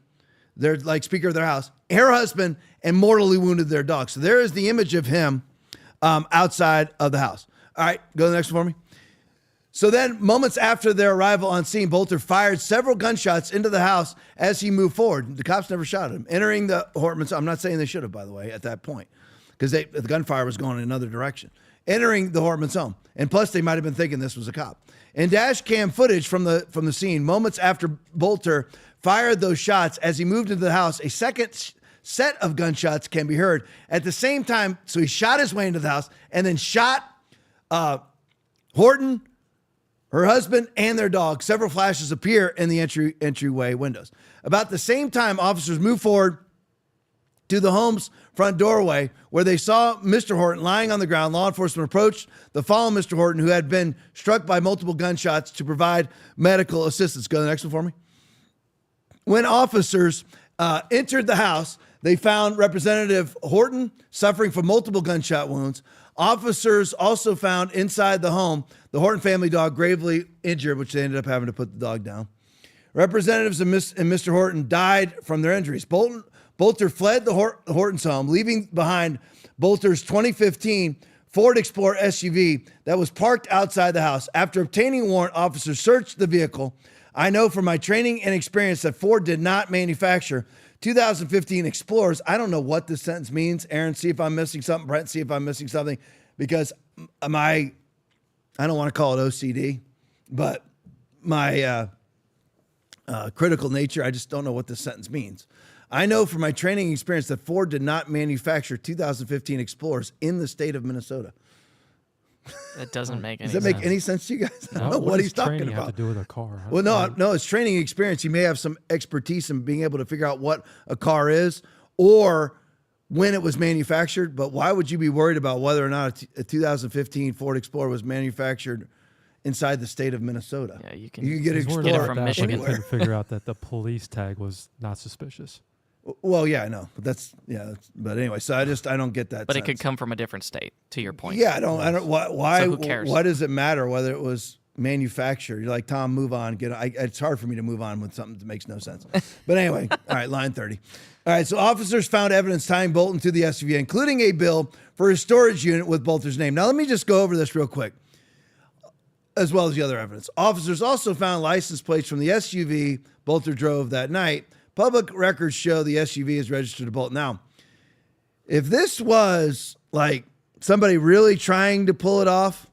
their speaker of their house, her husband, and mortally wounded their dog. So there is the image of him outside of the house. All right, go to the next one for me. So then, moments after their arrival on scene, Bolter fired several gunshots into the house as he moved forward. The cops never shot him. Entering the Hortman's, I'm not saying they should have, by the way, at that point, because the gunfire was going in another direction. Entering the Hortman's home. And plus, they might have been thinking this was a cop. In dash cam footage from the scene, moments after Bolter fired those shots, as he moved into the house, a second set of gunshots can be heard. At the same time, so he shot his way into the house and then shot Horton, her husband, and their dog. Several flashes appear in the entryway windows. About the same time, officers moved forward to the home's front doorway, where they saw Mr. Horton lying on the ground. Law enforcement approached the fallen Mr. Horton, who had been struck by multiple gunshots, to provide medical assistance. Go to the next one for me. When officers entered the house, they found Representative Horton suffering from multiple gunshot wounds. Officers also found inside the home the Horton family dog gravely injured, which they ended up having to put the dog down. Representatives and Mr. Horton died from their injuries. Bolter fled the Horton's home, leaving behind Bolter's 2015 Ford Explorer SUV that was parked outside the house. After obtaining a warrant, officers searched the vehicle. I know from my training and experience that Ford did not manufacture 2015 Explorers. I don't know what this sentence means. Aaron, see if I'm missing something. Brent, see if I'm missing something. Because I don't want to call it OCD, but my critical nature, I just don't know what this sentence means. I know from my training experience that Ford did not manufacture 2015 Explorers in the state of Minnesota. That doesn't make any sense. Does that make any sense to you guys? I don't know what he's talking about. Have to do with a car? Well, no, it's training experience. He may have some expertise in being able to figure out what a car is or when it was manufactured. But why would you be worried about whether or not a 2015 Ford Explorer was manufactured inside the state of Minnesota? Yeah, you can get an Explorer from Michigan. You couldn't figure out that the police tag was not suspicious. Well, yeah, I know, but but anyway, so I don't get that. But it could come from a different state, to your point. Yeah, I don't. Why? So who cares? Why does it matter whether it was manufactured? You're like, Tom, move on. It's hard for me to move on with something that makes no sense. But anyway, all right, line 30. All right, so officers found evidence tying Bolton to the SUV, including a bill for his storage unit with Bolter's name. Now, let me just go over this real quick, as well as the other evidence. Officers also found license plates from the SUV Bolter drove that night. Public records show the SUV is registered to Bolton. Now, if this was like somebody really trying to pull it off,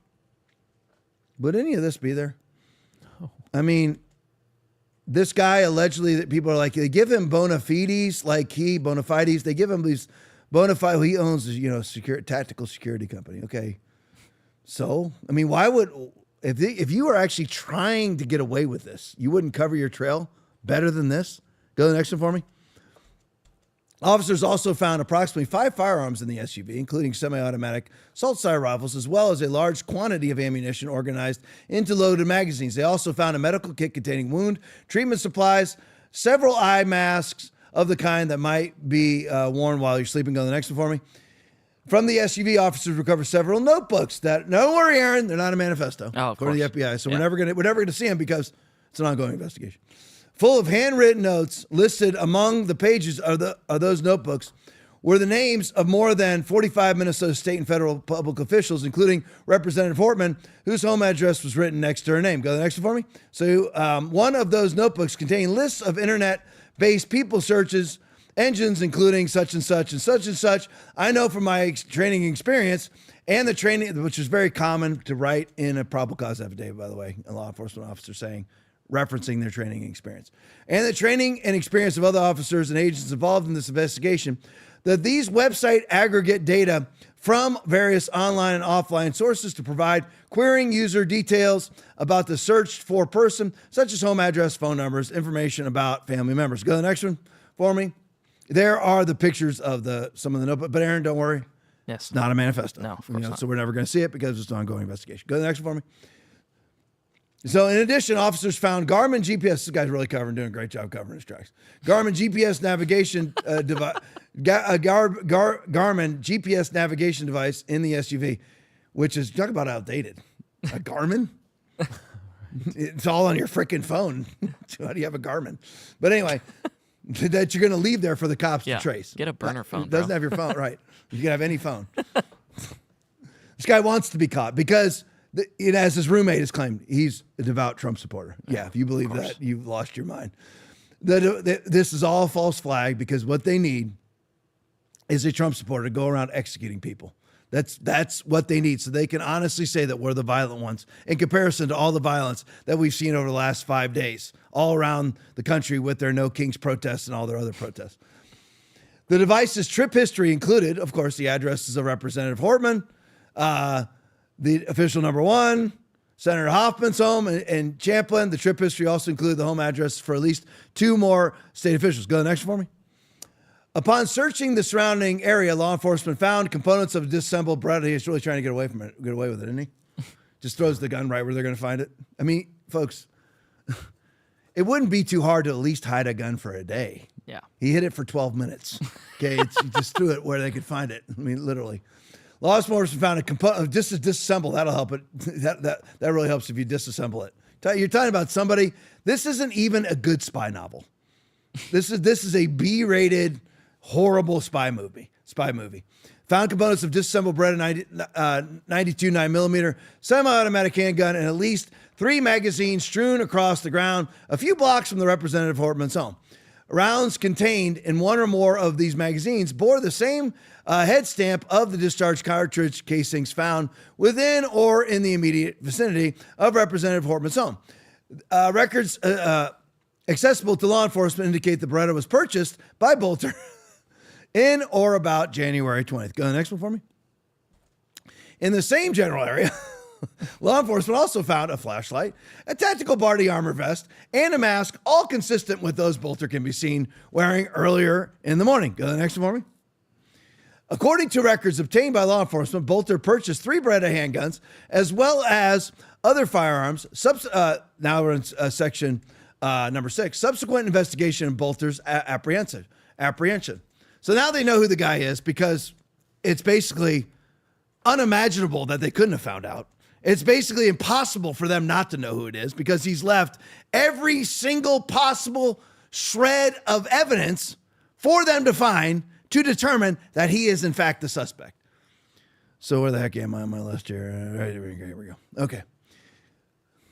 would any of this be there? No. I mean, this guy allegedly, that people are like, they give him bona fides, they give him these bona fide, he owns, tactical security company. Okay. So, I mean, why would, if you were actually trying to get away with this, you wouldn't cover your trail better than this? Go to the next one for me. Officers also found approximately 5 firearms in the SUV, including semi-automatic assault-style rifles, as well as a large quantity of ammunition organized into loaded magazines. They also found a medical kit containing wound treatment supplies, several eye masks of the kind that might be worn while you're sleeping. Go to the next one for me. From the SUV, officers recovered several notebooks that, don't worry, Aaron, they're not a manifesto, according to the FBI. So we're never going to see them because it's an ongoing investigation. Full of handwritten notes. Listed among the pages of those notebooks were the names of more than 45 Minnesota state and federal public officials, including Representative Hortman, whose home address was written next to her name. Go to the next one for me. So one of those notebooks contained lists of internet-based people searches engines, including such and such and such and such. I know from my training experience and the training, which is very common to write in a probable cause affidavit, by the way, a law enforcement officer referencing their training experience, and the training and experience of other officers and agents involved in this investigation, that these website aggregate data from various online and offline sources to provide querying user details about the searched for person, such as home address, phone numbers, information about family members. Go to the next one for me. There are the pictures of some of the notebook. But Aaron, don't worry. Yes. It's not a manifesto. No, of course not. So we're never going to see it because it's an ongoing investigation. Go to the next one for me. So in addition, officers found Garmin GPS. This guy's really doing a great job covering his tracks. Garmin GPS navigation device. Garmin GPS navigation device in the SUV, which is, talk about outdated. A Garmin? It's all on your freaking phone. How do you have a Garmin? But anyway, that you're going to leave there for the cops to trace. Get a burner phone. It doesn't bro. have your phone, right? You can have any phone. This guy wants to be caught because, as his roommate has claimed, he's a devout Trump supporter. Yeah, if you believe that, you've lost your mind. This is all a false flag because what they need is a Trump supporter to go around executing people. That's what they need, so they can honestly say that we're the violent ones in comparison to all the violence that we've seen over the last 5 days all around the country with their No Kings protests and all their other protests. The device's trip history included, of course, the addresses of Representative Hortman, the official number 1, Senator Hoffman's home in Champlin. The trip history also included the home address for at least 2 more state officials. Go to the next for me. Upon searching the surrounding area, law enforcement found components of a disassembled bread. He's really trying to get away with it, isn't he? Just throws the gun right where they're going to find it. I mean, folks, it wouldn't be too hard to at least hide a gun for a day. Yeah. He hid it for 12 minutes. Okay, he just threw it where they could find it. I mean, literally. Law enforcement found a component. Just to disassemble, that'll help it. That really helps if you disassemble it. You're talking about somebody. This isn't even a good spy novel. This is a B-rated, horrible spy movie. Found components of disassembled Beretta 92 9mm semi-automatic handgun and at least 3 magazines strewn across the ground a few blocks from the Representative Hortman's home. Rounds contained in one or more of these magazines bore the same head stamp of the discharge cartridge casings found within or in the immediate vicinity of Representative Hortman's home. Records accessible to law enforcement indicate the Beretta was purchased by Bolter in or about January 20th. Go to the next one for me. In the same general area, law enforcement also found a flashlight, a tactical body armor vest, and a mask, all consistent with those Bolter can be seen wearing earlier in the morning. Go to the next one for me. According to records obtained by law enforcement, Bolter purchased 3 Beretta handguns as well as other firearms. Now we're in section number 6. Subsequent investigation of Bolter's apprehension. So now they know who the guy is because it's basically unimaginable that they couldn't have found out. It's basically impossible for them not to know who it is because he's left every single possible shred of evidence for them to find to determine that he is in fact the suspect. So where the heck am I on my list here? Right, here we go. Okay.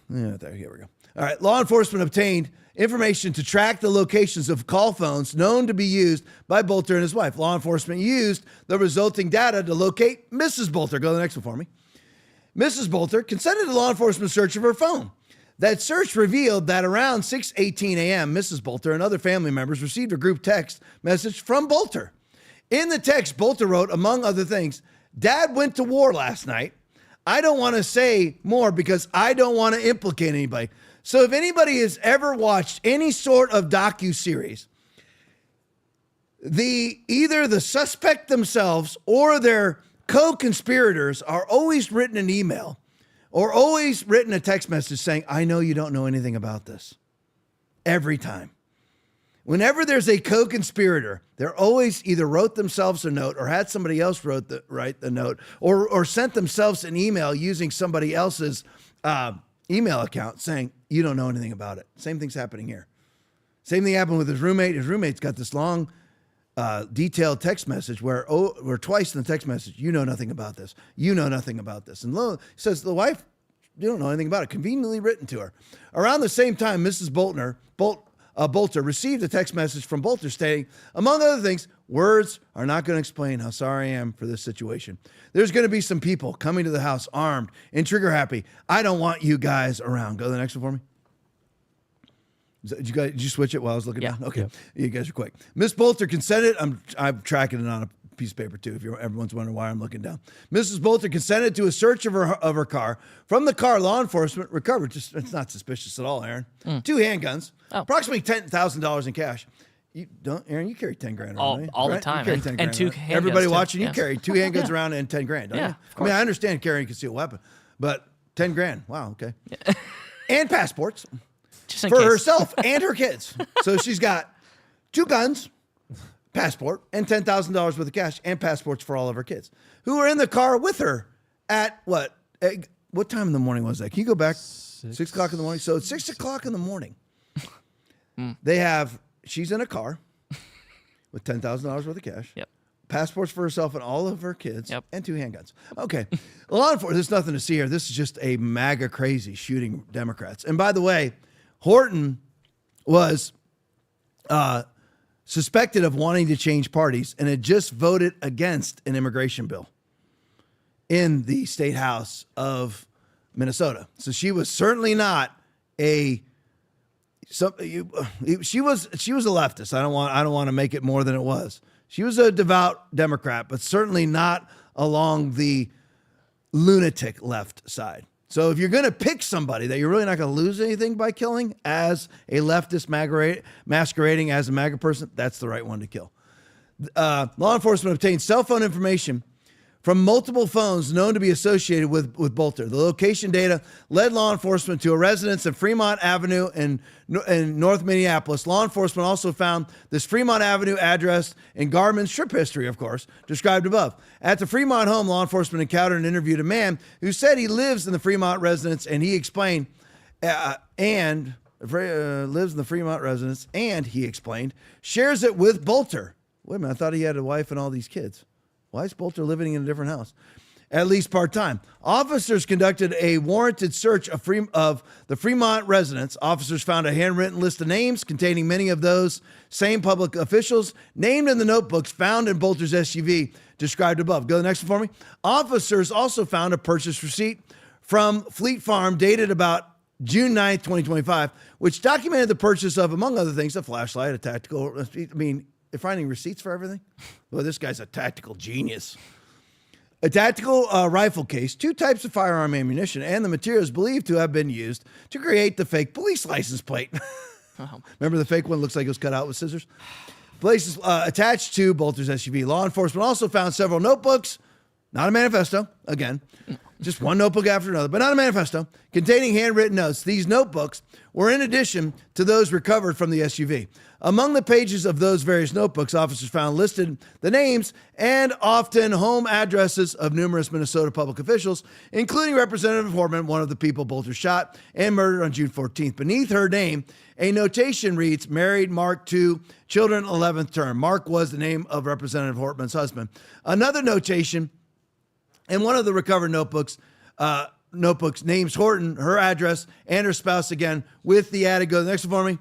Yeah, here we go. All right. Law enforcement obtained information to track the locations of call phones known to be used by Bolter and his wife. Law enforcement used the resulting data to locate Mrs. Bolter. Go to the next one for me. Mrs. Bolter consented to law enforcement search of her phone. That search revealed that around 6:18 a.m., Mrs. Bolter and other family members received a group text message from Bolter. In the text, Bolter wrote, among other things, "Dad went to war last night. I don't want to say more because I don't want to implicate anybody." So if anybody has ever watched any sort of docuseries, either the suspect themselves or their co-conspirators are always written an email or always written a text message saying, "I know you don't know anything about this." Every time. Whenever there's a co-conspirator, they're always either wrote themselves a note or had somebody else write the note or sent themselves an email using somebody else's email account saying, "You don't know anything about it." Same thing's happening here. Same thing happened with his roommate. His roommate's got this long, detailed text message where twice in the text message, "You know nothing about this. You know nothing about this." And says the wife, "You don't know anything about it." Conveniently written to her. Around the same time, Mrs. Bolter received a text message from Bolter stating, among other things, "Words are not going to explain how sorry I am for this situation. There's going to be some people coming to the house armed and trigger happy. I don't want you guys around." Go to the next one for me. Did you switch it while I was looking down? Okay. Yeah. You guys are quick. Miss Bolter consented. I'm tracking it on a piece of paper too, if everyone's wondering why I'm looking down. Mrs. Bolter consented to a search of her car. From the car, law enforcement recovered, it's not suspicious at all, Aaron, 2 handguns, approximately $10,000 in cash. You don't, Aaron? You carry 10 grand around, All- don't you? all the Right? time, You carry and- 10 and grand two around. handguns, Everybody too. watching, you Yes. carry 2 handguns Yeah. around and 10 grand, don't Yeah, you? of I mean, I course. understand carrying a concealed weapon, but 10 grand. Wow, okay. And passports Just in for case. herself and her kids. So she's got 2 guns, passport, and $10,000 worth of cash and passports for all of her kids who are in the car with her at what? What time in the morning was that? Can you go back? 6 o'clock in the morning. So it's 6 o'clock in the morning. She's in a car with $10,000 worth of cash. Yep. Passports for herself and all of her kids. Yep. And 2 handguns. Okay. Law enforcement, there's nothing to see here. This is just a MAGA crazy shooting Democrats. And by the way, Horton was suspected of wanting to change parties and had just voted against an immigration bill in the state house of Minnesota. So she was certainly not she was a leftist. I don't want to make it more than it was. She was a devout Democrat, but certainly not along the lunatic left side. So if you're going to pick somebody that you're really not going to lose anything by killing as a leftist masquerading as a MAGA person, that's the right one to kill. Law enforcement obtained cell phone information from multiple phones known to be associated with Bolter. The location data led law enforcement to a residence in Fremont Avenue in North Minneapolis. Law enforcement also found this Fremont Avenue address in Garmin's trip history, of course, described above. At the Fremont home, law enforcement encountered and interviewed a man who said he lives in the Fremont residence, and he explained, lives in the Fremont residence, and he explained, shares it with Bolter. Wait a minute, I thought he had a wife and all these kids. Why is Bolter living in a different house? At least part-time. Officers conducted a warranted search of the Fremont residence. Officers found a handwritten list of names containing many of those same public officials named in the notebooks found in Bolter's SUV described above. Go to the next one for me. Officers also found a purchase receipt from Fleet Farm dated about June 9th, 2025, which documented the purchase of, among other things, a flashlight, a tactical, I mean, they're finding receipts for everything? Well, this guy's a tactical genius. A tactical rifle case, 2 types of firearm ammunition, and the materials believed to have been used to create the fake police license plate. Remember the fake one looks like it was cut out with scissors? Places attached to Bolter's SUV. Law enforcement also found several notebooks, not a manifesto, again, just one notebook after another, but not a manifesto, containing handwritten notes. These notebooks were in addition to those recovered from the SUV. Among the pages of those various notebooks, officers found listed the names and often home addresses of numerous Minnesota public officials, including Representative Hortman, one of the people Bolter shot and murdered on June 14th. Beneath her name, a notation reads, married, Mark, 2 children, 11th term. Mark was the name of Representative Hortman's husband. Another notation in one of the recovered notebooks names Horton, her address, and her spouse again with the added, go to the next one for me,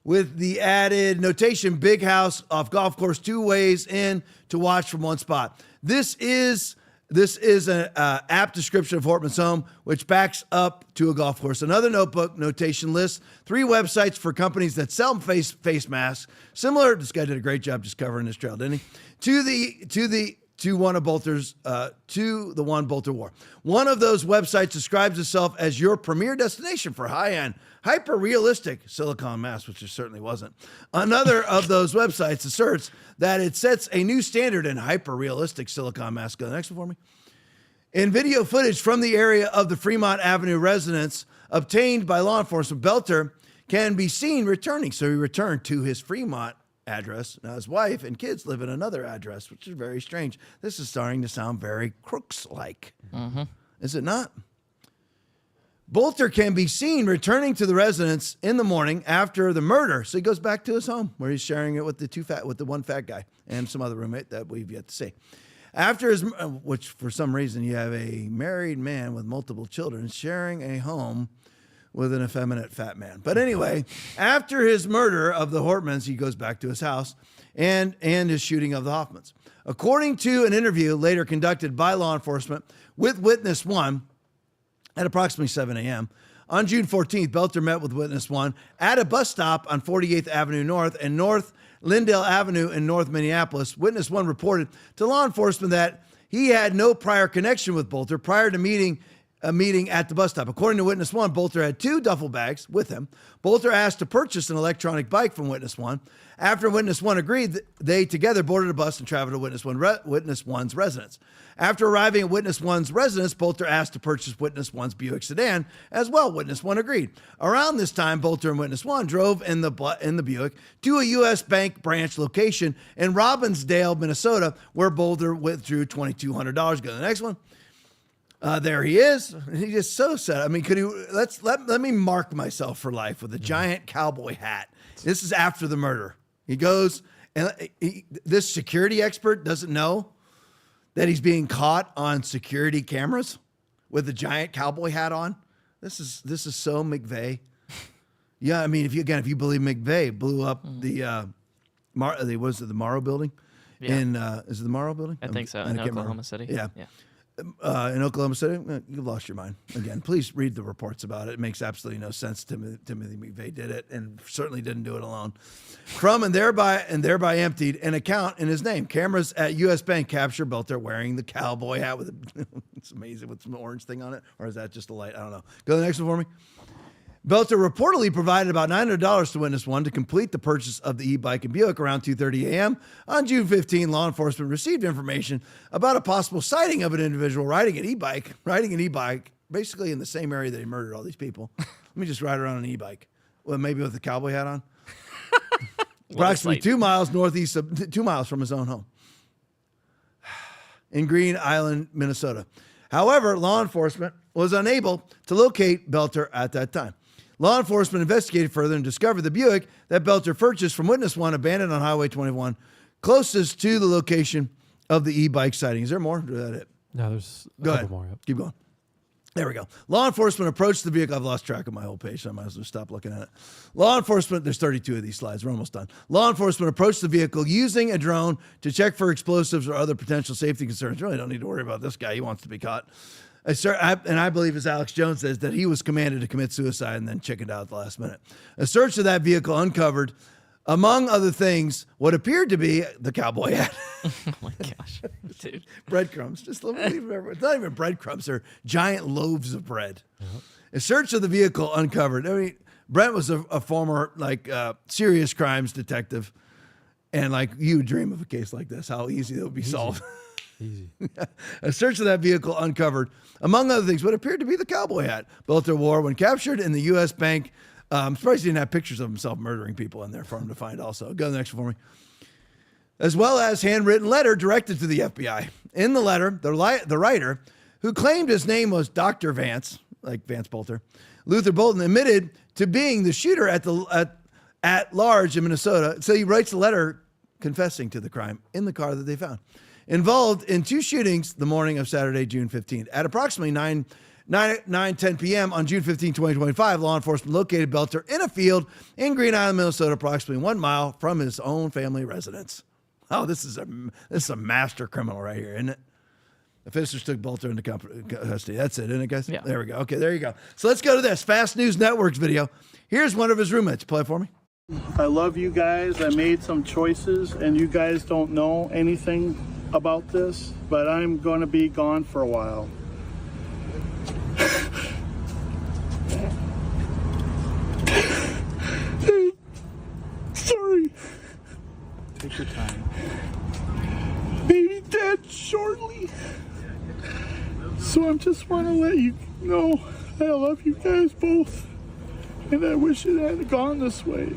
with the added notation, big house off golf course, 2 ways in to watch from one spot. This is an apt description of Hortman's home, which backs up to a golf course. Another notebook notation lists 3 websites for companies that sell face masks. Similar, this guy did a great job just covering this trail, didn't he? To the one Bolter wore. One of those websites describes itself as your premier destination for high-end, hyper-realistic silicone masks, which it certainly wasn't. Another of those websites asserts that it sets a new standard in hyper-realistic silicone masks. Go to the next one for me. In video footage from the area of the Fremont Avenue residence obtained by law enforcement, Bolter can be seen returning. So he returned to his Fremont address. Now his wife and kids live in another address, which is very strange. This is starting to sound very Crooks-like. Mm-hmm. Is it not? Bolter can be seen returning to the residence in the morning after the murder. So he goes back to his home where he's sharing it with the one fat guy and some other roommate that we've yet to see. After his, which for some reason you have a married man with multiple children sharing a home with an effeminate fat man. But anyway, after his murder of the Hortmans, he goes back to his house and his shooting of the Hoffmans. According to an interview later conducted by law enforcement with Witness 1 at approximately 7 a.m., on June 14th, Bolter met with Witness 1 at a bus stop on 48th Avenue North and North Lindale Avenue in North Minneapolis. Witness 1 reported to law enforcement that he had no prior connection with Bolter prior to meeting a meeting at the bus stop. According to Witness 1, Bolter had 2 duffel bags with him. Bolter asked to purchase an electronic bike from Witness 1. After Witness 1 agreed, they together boarded a bus and traveled to Witness 1's residence. After arriving at Witness 1's residence, Bolter asked to purchase Witness 1's Buick sedan as well. Witness 1 agreed. Around this time, Bolter and Witness 1 drove in the Buick to a U.S. Bank branch location in Robbinsdale, Minnesota, where Bolter withdrew $2,200. Go to the next one. There he is. He's just so sad. I mean, could he? Let me mark myself for life with a giant cowboy hat. This is after the murder. He goes, and this security expert doesn't know that he's being caught on security cameras with a giant cowboy hat on. This is so McVeigh. Yeah, I mean, if you believe McVeigh blew up the was it the Morrow building? Yeah. Is it the Morrow building? I think so. In Oklahoma City. Yeah. In Oklahoma City, you lost your mind. Again, please read the reports about it. It makes absolutely no sense. Timothy McVeigh did it, and certainly didn't do it alone. From and thereby emptied an account in his name. Cameras at U.S. Bank capture Bolter wearing the cowboy hat with it's amazing with some orange thing on it, or is that just a light? I don't know. Go to the next one for me. Bolter reportedly provided about $900 to Witness 1 to complete the purchase of the e-bike and Buick around 2:30 a.m. On June 15, law enforcement received information about a possible sighting of an individual riding an e-bike basically in the same area that he murdered all these people. Let me just ride around on an e-bike. Well, maybe with a cowboy hat on. Approximately 2 miles northeast of 2 miles from his own home in Green Island, Minnesota. However, law enforcement was unable to locate Bolter at that time. Law enforcement investigated further and discovered the Buick that Bolter purchased from Witness 1 abandoned on Highway 21, closest to the location of the e-bike sighting. Is there more? Or is that it? No, there's a Go couple ahead. more. Yep. Keep going. There we go. Law enforcement approached the vehicle. I've lost track of my whole page, so I might as well stop looking at it. Law enforcement, there's 32 of these slides. We're almost done. Law enforcement approached the vehicle using a drone to check for explosives or other potential safety concerns. Really don't need to worry about this guy. He wants to be caught. And I believe, as Alex Jones says, that he was commanded to commit suicide and then chickened out at the last minute. A search of that vehicle uncovered, among other things, what appeared to be the cowboy hat. Oh my gosh, dude! Breadcrumbs. Just remember, it's not even breadcrumbs; they're giant loaves of bread. A search of the vehicle uncovered. I mean, Brent was a former serious crimes detective, and you would dream of a case like this, how easy it would be solved. Easy. A search of that vehicle uncovered, among other things, what appeared to be the cowboy hat Bolter wore when captured in the U.S. Bank. I'm surprised he didn't have pictures of himself murdering people in there for him to find also. Go to the next one for me. As well as handwritten letter directed to the FBI. In the letter, the writer, who claimed his name was Dr. Vance, like Vance Bolter, Luther Bolton, admitted to being the shooter at large in Minnesota. So he writes a letter confessing to the crime in the car that they found. Involved in 2 shootings the morning of Saturday, June 15th. At approximately 9:10 p.m. on June 15, 2025, law enforcement located Bolter in a field in Green Island, Minnesota, approximately 1 mile from his own family residence. Oh, this is a master criminal right here, isn't it? Officers took Bolter into custody. That's it, isn't it, guys? Yeah. There we go. Okay, there you go. So let's go to this Fast News Network's video. Here's one of his roommates. Play it for me. I love you guys. I made some choices, and you guys don't know anything about this, but I'm going to be gone for a while. Sorry. Take your time. Maybe dead shortly. So I just want to let you know that I love you guys both, and I wish it hadn't gone this way.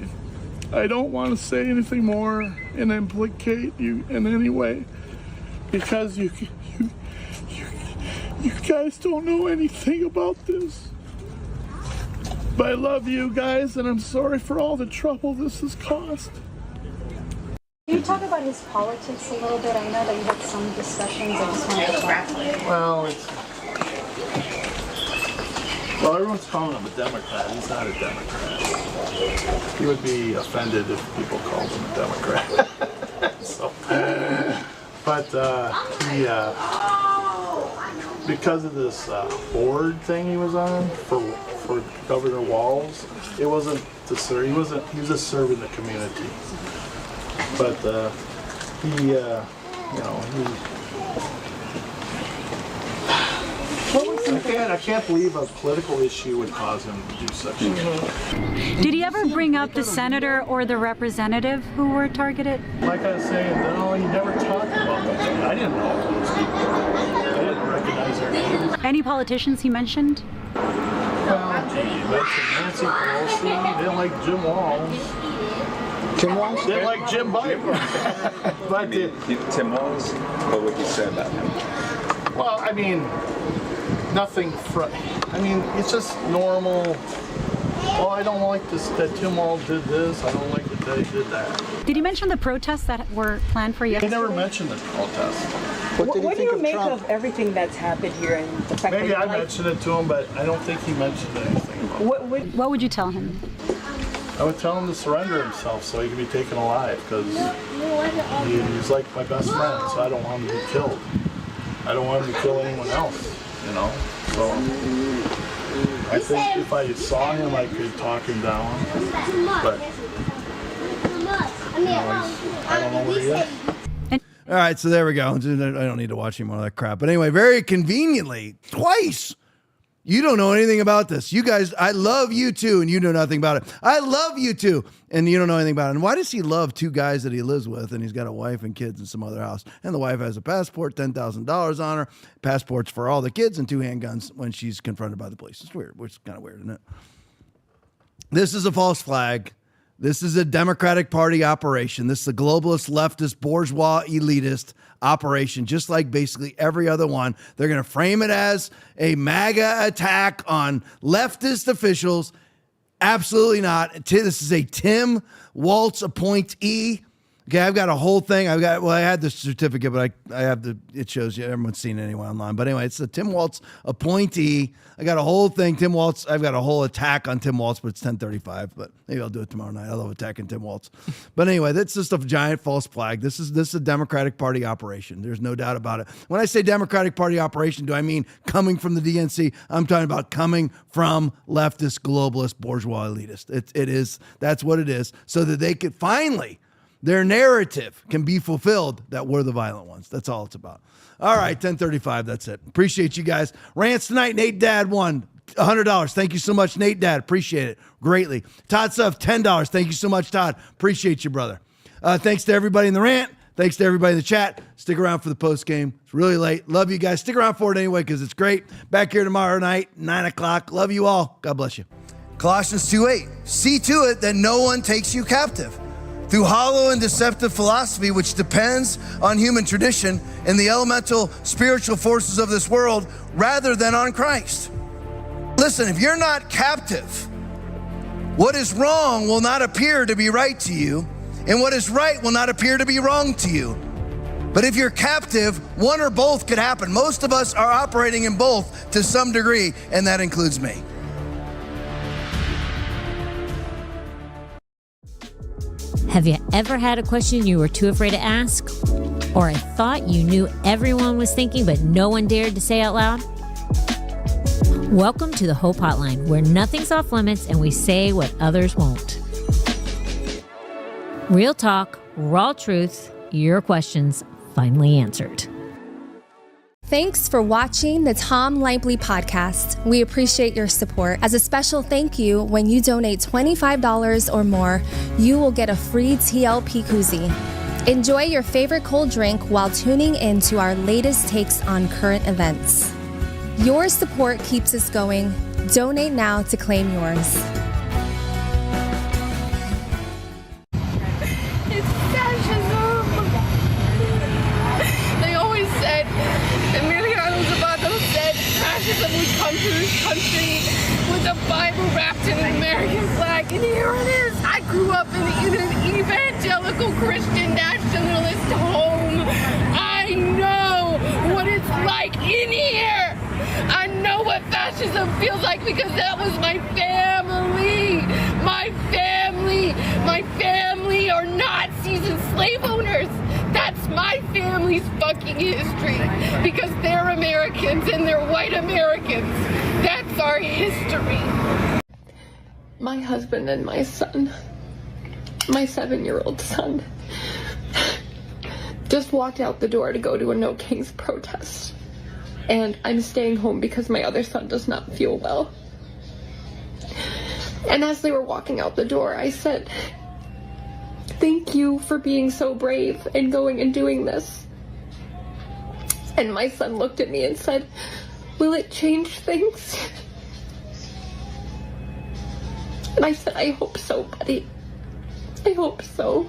I don't want to say anything more and implicate you in any way, because you guys don't know anything about this. But I love you guys, and I'm sorry for all the trouble this has caused. Can you talk about his politics a little bit? I know that you had some discussions. I just wanted to talk. Well, everyone's calling him a Democrat. He's not a Democrat. He would be offended if people called him a Democrat. He because of this board thing he was on for Governor Walz, it wasn't to serve. He was just serving the community. But can't believe a political issue would cause him to do such things. Did he ever bring up the senator or the representative who were targeted? Like I was saying, no, he never talked about them. I didn't know those people. I didn't recognize their names. Any politicians he mentioned? Well, he mentioned Nancy Pelosi. They didn't like Jim Walz. Tim Walz? They didn't like Jim Biden. But Tim Walz, what would you say about him? Well, I mean, nothing. It's just normal. Well, I don't like this that Tim Walz did this. I don't like that they did that. Did he mention the protests that were planned for yesterday? He never mentioned the protests. What do you make of everything that's happened here and the fact Maybe that I mentioned it to him, but I don't think he mentioned anything about it. What would you tell him? I would tell him to surrender himself so he can be taken alive, because he's like my best friend, so I don't want him to be killed. I don't want him to kill anyone else, you know? So I think if I saw him, I could talk him down, but I don't know where he is. All right, so there we go. I don't need to watch any more of that crap. But anyway, very conveniently, twice, you don't know anything about this. You guys, I love you too, and you know nothing about it. I love you too, and you don't know anything about it. And why does he love two guys that he lives with, and he's got a wife and kids in some other house? And the wife has a passport, $10,000 on her, passports for all the kids, and 2 handguns when she's confronted by the police. It's weird, which is kind of weird, isn't it? This is a false flag. This is a Democratic Party operation. This is a globalist, leftist, bourgeois, elitist operation, just like basically every other one. They're going to frame it as a MAGA attack on leftist officials. Absolutely not. This is a Tim Walz appointee. Okay, I've got a whole thing. I had the certificate, but I have it shows you, everyone's seen it anyway online. But anyway, it's the Tim Walz appointee. I got a whole thing. Tim Walz, I've got a whole attack on Tim Walz, but it's 10:35. But maybe I'll do it tomorrow night. I love attacking Tim Walz. But anyway, that's just a giant false flag. This is a Democratic Party operation. There's no doubt about it. When I say Democratic Party operation, do I mean coming from the DNC? I'm talking about coming from leftist, globalist, bourgeois, elitist. It is. That's what it is. So that they could finally, their narrative can be fulfilled that we're the violent ones. That's all it's about. All right, 10:35. That's it. Appreciate you guys. Rants tonight. Nate Dad won $100. Thank you so much, Nate Dad. Appreciate it greatly. Todd Suff, $10. Thank you so much, Todd. Appreciate you, brother. Thanks to everybody in the rant. Thanks to everybody in the chat. Stick around for the post game. It's really late. Love you guys. Stick around for it anyway because it's great. Back here tomorrow night, 9 o'clock. Love you all. God bless you. Colossians 2:8. See to it that no one takes you captive through hollow and deceptive philosophy, which depends on human tradition and the elemental spiritual forces of this world rather than on Christ. Listen, if you're not captive, what is wrong will not appear to be right to you, and what is right will not appear to be wrong to you. But if you're captive, one or both could happen. Most of us are operating in both to some degree, and that includes me. Have you ever had a question you were too afraid to ask? Or a thought you knew everyone was thinking but no one dared to say out loud? Welcome to the Hope Hotline, where nothing's off limits and we say what others won't. Real talk, raw truth, your questions finally answered. Thanks for watching the Tom Laipply podcast. We appreciate your support. As a special thank you, when you donate $25 or more, you will get a free TLP koozie. Enjoy your favorite cold drink while tuning in to our latest takes on current events. Your support keeps us going. Donate now to claim yours. It's fascism. They always said, Emiliano Zapata said fascism would come to this country with a Bible wrapped in an American flag. And here it is. I grew up in an evangelical Christian nationalist home. I know what it's like in here. I know what fascism feels like because that was my family. My family. My family are Nazis and slave owners. That's my family's fucking history because they're Americans and they're white Americans. That's our history. My husband and my son, my 7-year-old son, just walked out the door to go to a No Kings protest. and I'm staying home because my other son does not feel well. And as they were walking out the door, I said, thank you for being so brave and going and doing this. And my son looked at me and said, will it change things? And I said, I hope so, buddy. I hope so.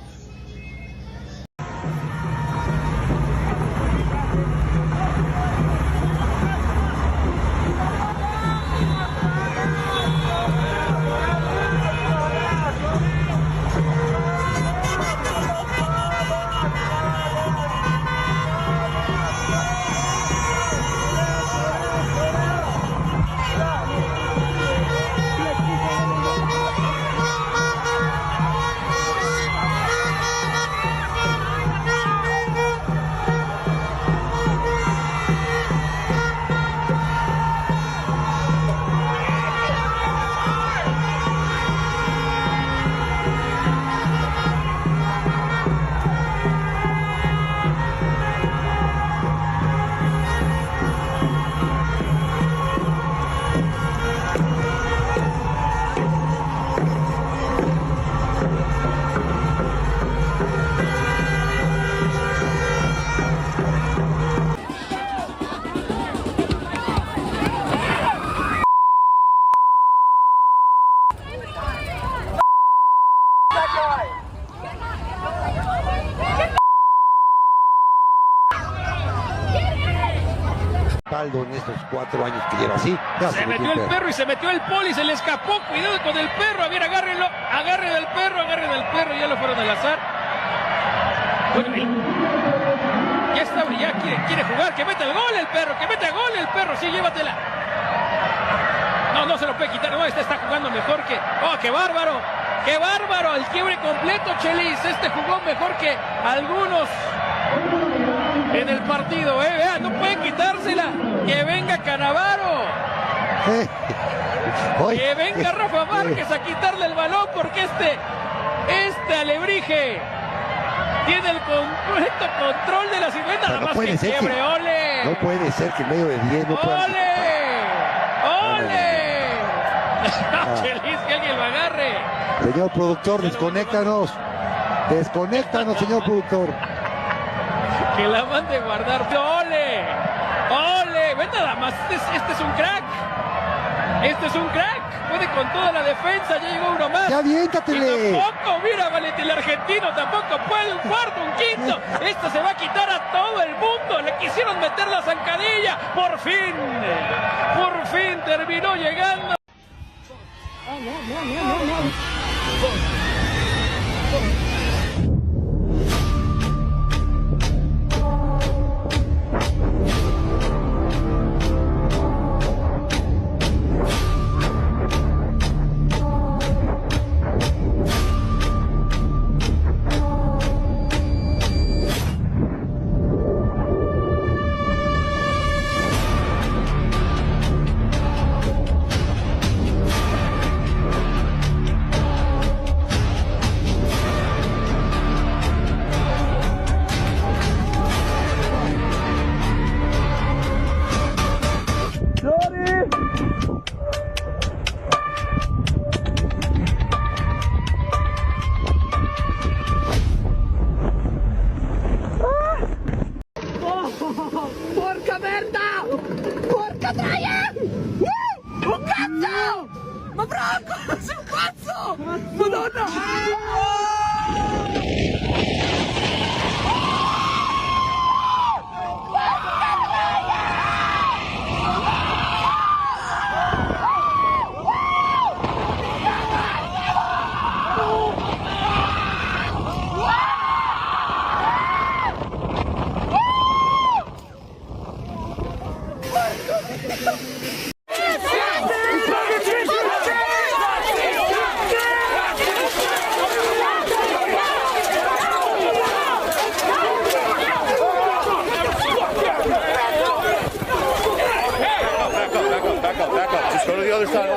En estos 4 años que lleva así. Se metió el perro y se metió el poli, se le escapó. Cuidado con el perro. A ver, agárrenlo. Agarren del perro. Ya lo fueron al azar. Bueno, ya está, ya quiere jugar. Que meta el gol el perro. Que meta gol el perro. Sí, llévatela. No se lo puede quitar. No, este está jugando mejor que. ¡Oh, qué bárbaro! ¡Qué bárbaro! El quiebre completo, Chelis. Este jugó mejor que algunos en el partido, vean, no pueden quitársela. Que venga Canavaro. Que venga Rafa Márquez a quitarle el balón, porque este alebrije tiene el completo control de la silueta. Nada más que quiebre, ¡ole! No puede ser que en medio de 10 no pueda. ¡Ole! ¡Ole! Chelis, que alguien lo agarre. Señor productor, desconéctanos. Desconéctanos, señor productor. Que la mande a guardar. ¡Ole! ¡Ole! ¡Ven nada más! Este es un crack. Este es un crack. Puede con toda la defensa. Ya llegó uno más. ¡Ya aviéntatele! Y tampoco, mira, Valentín, el argentino tampoco puede. Un cuarto, un quinto. Esto se va a quitar a todo el mundo. Le quisieron meter la zancadilla. Por fin terminó llegando. Porca merda! Porca troia! Un cazzo! Ma Franco, sei un pazzo! Madonna! Back up. Just go to the other side.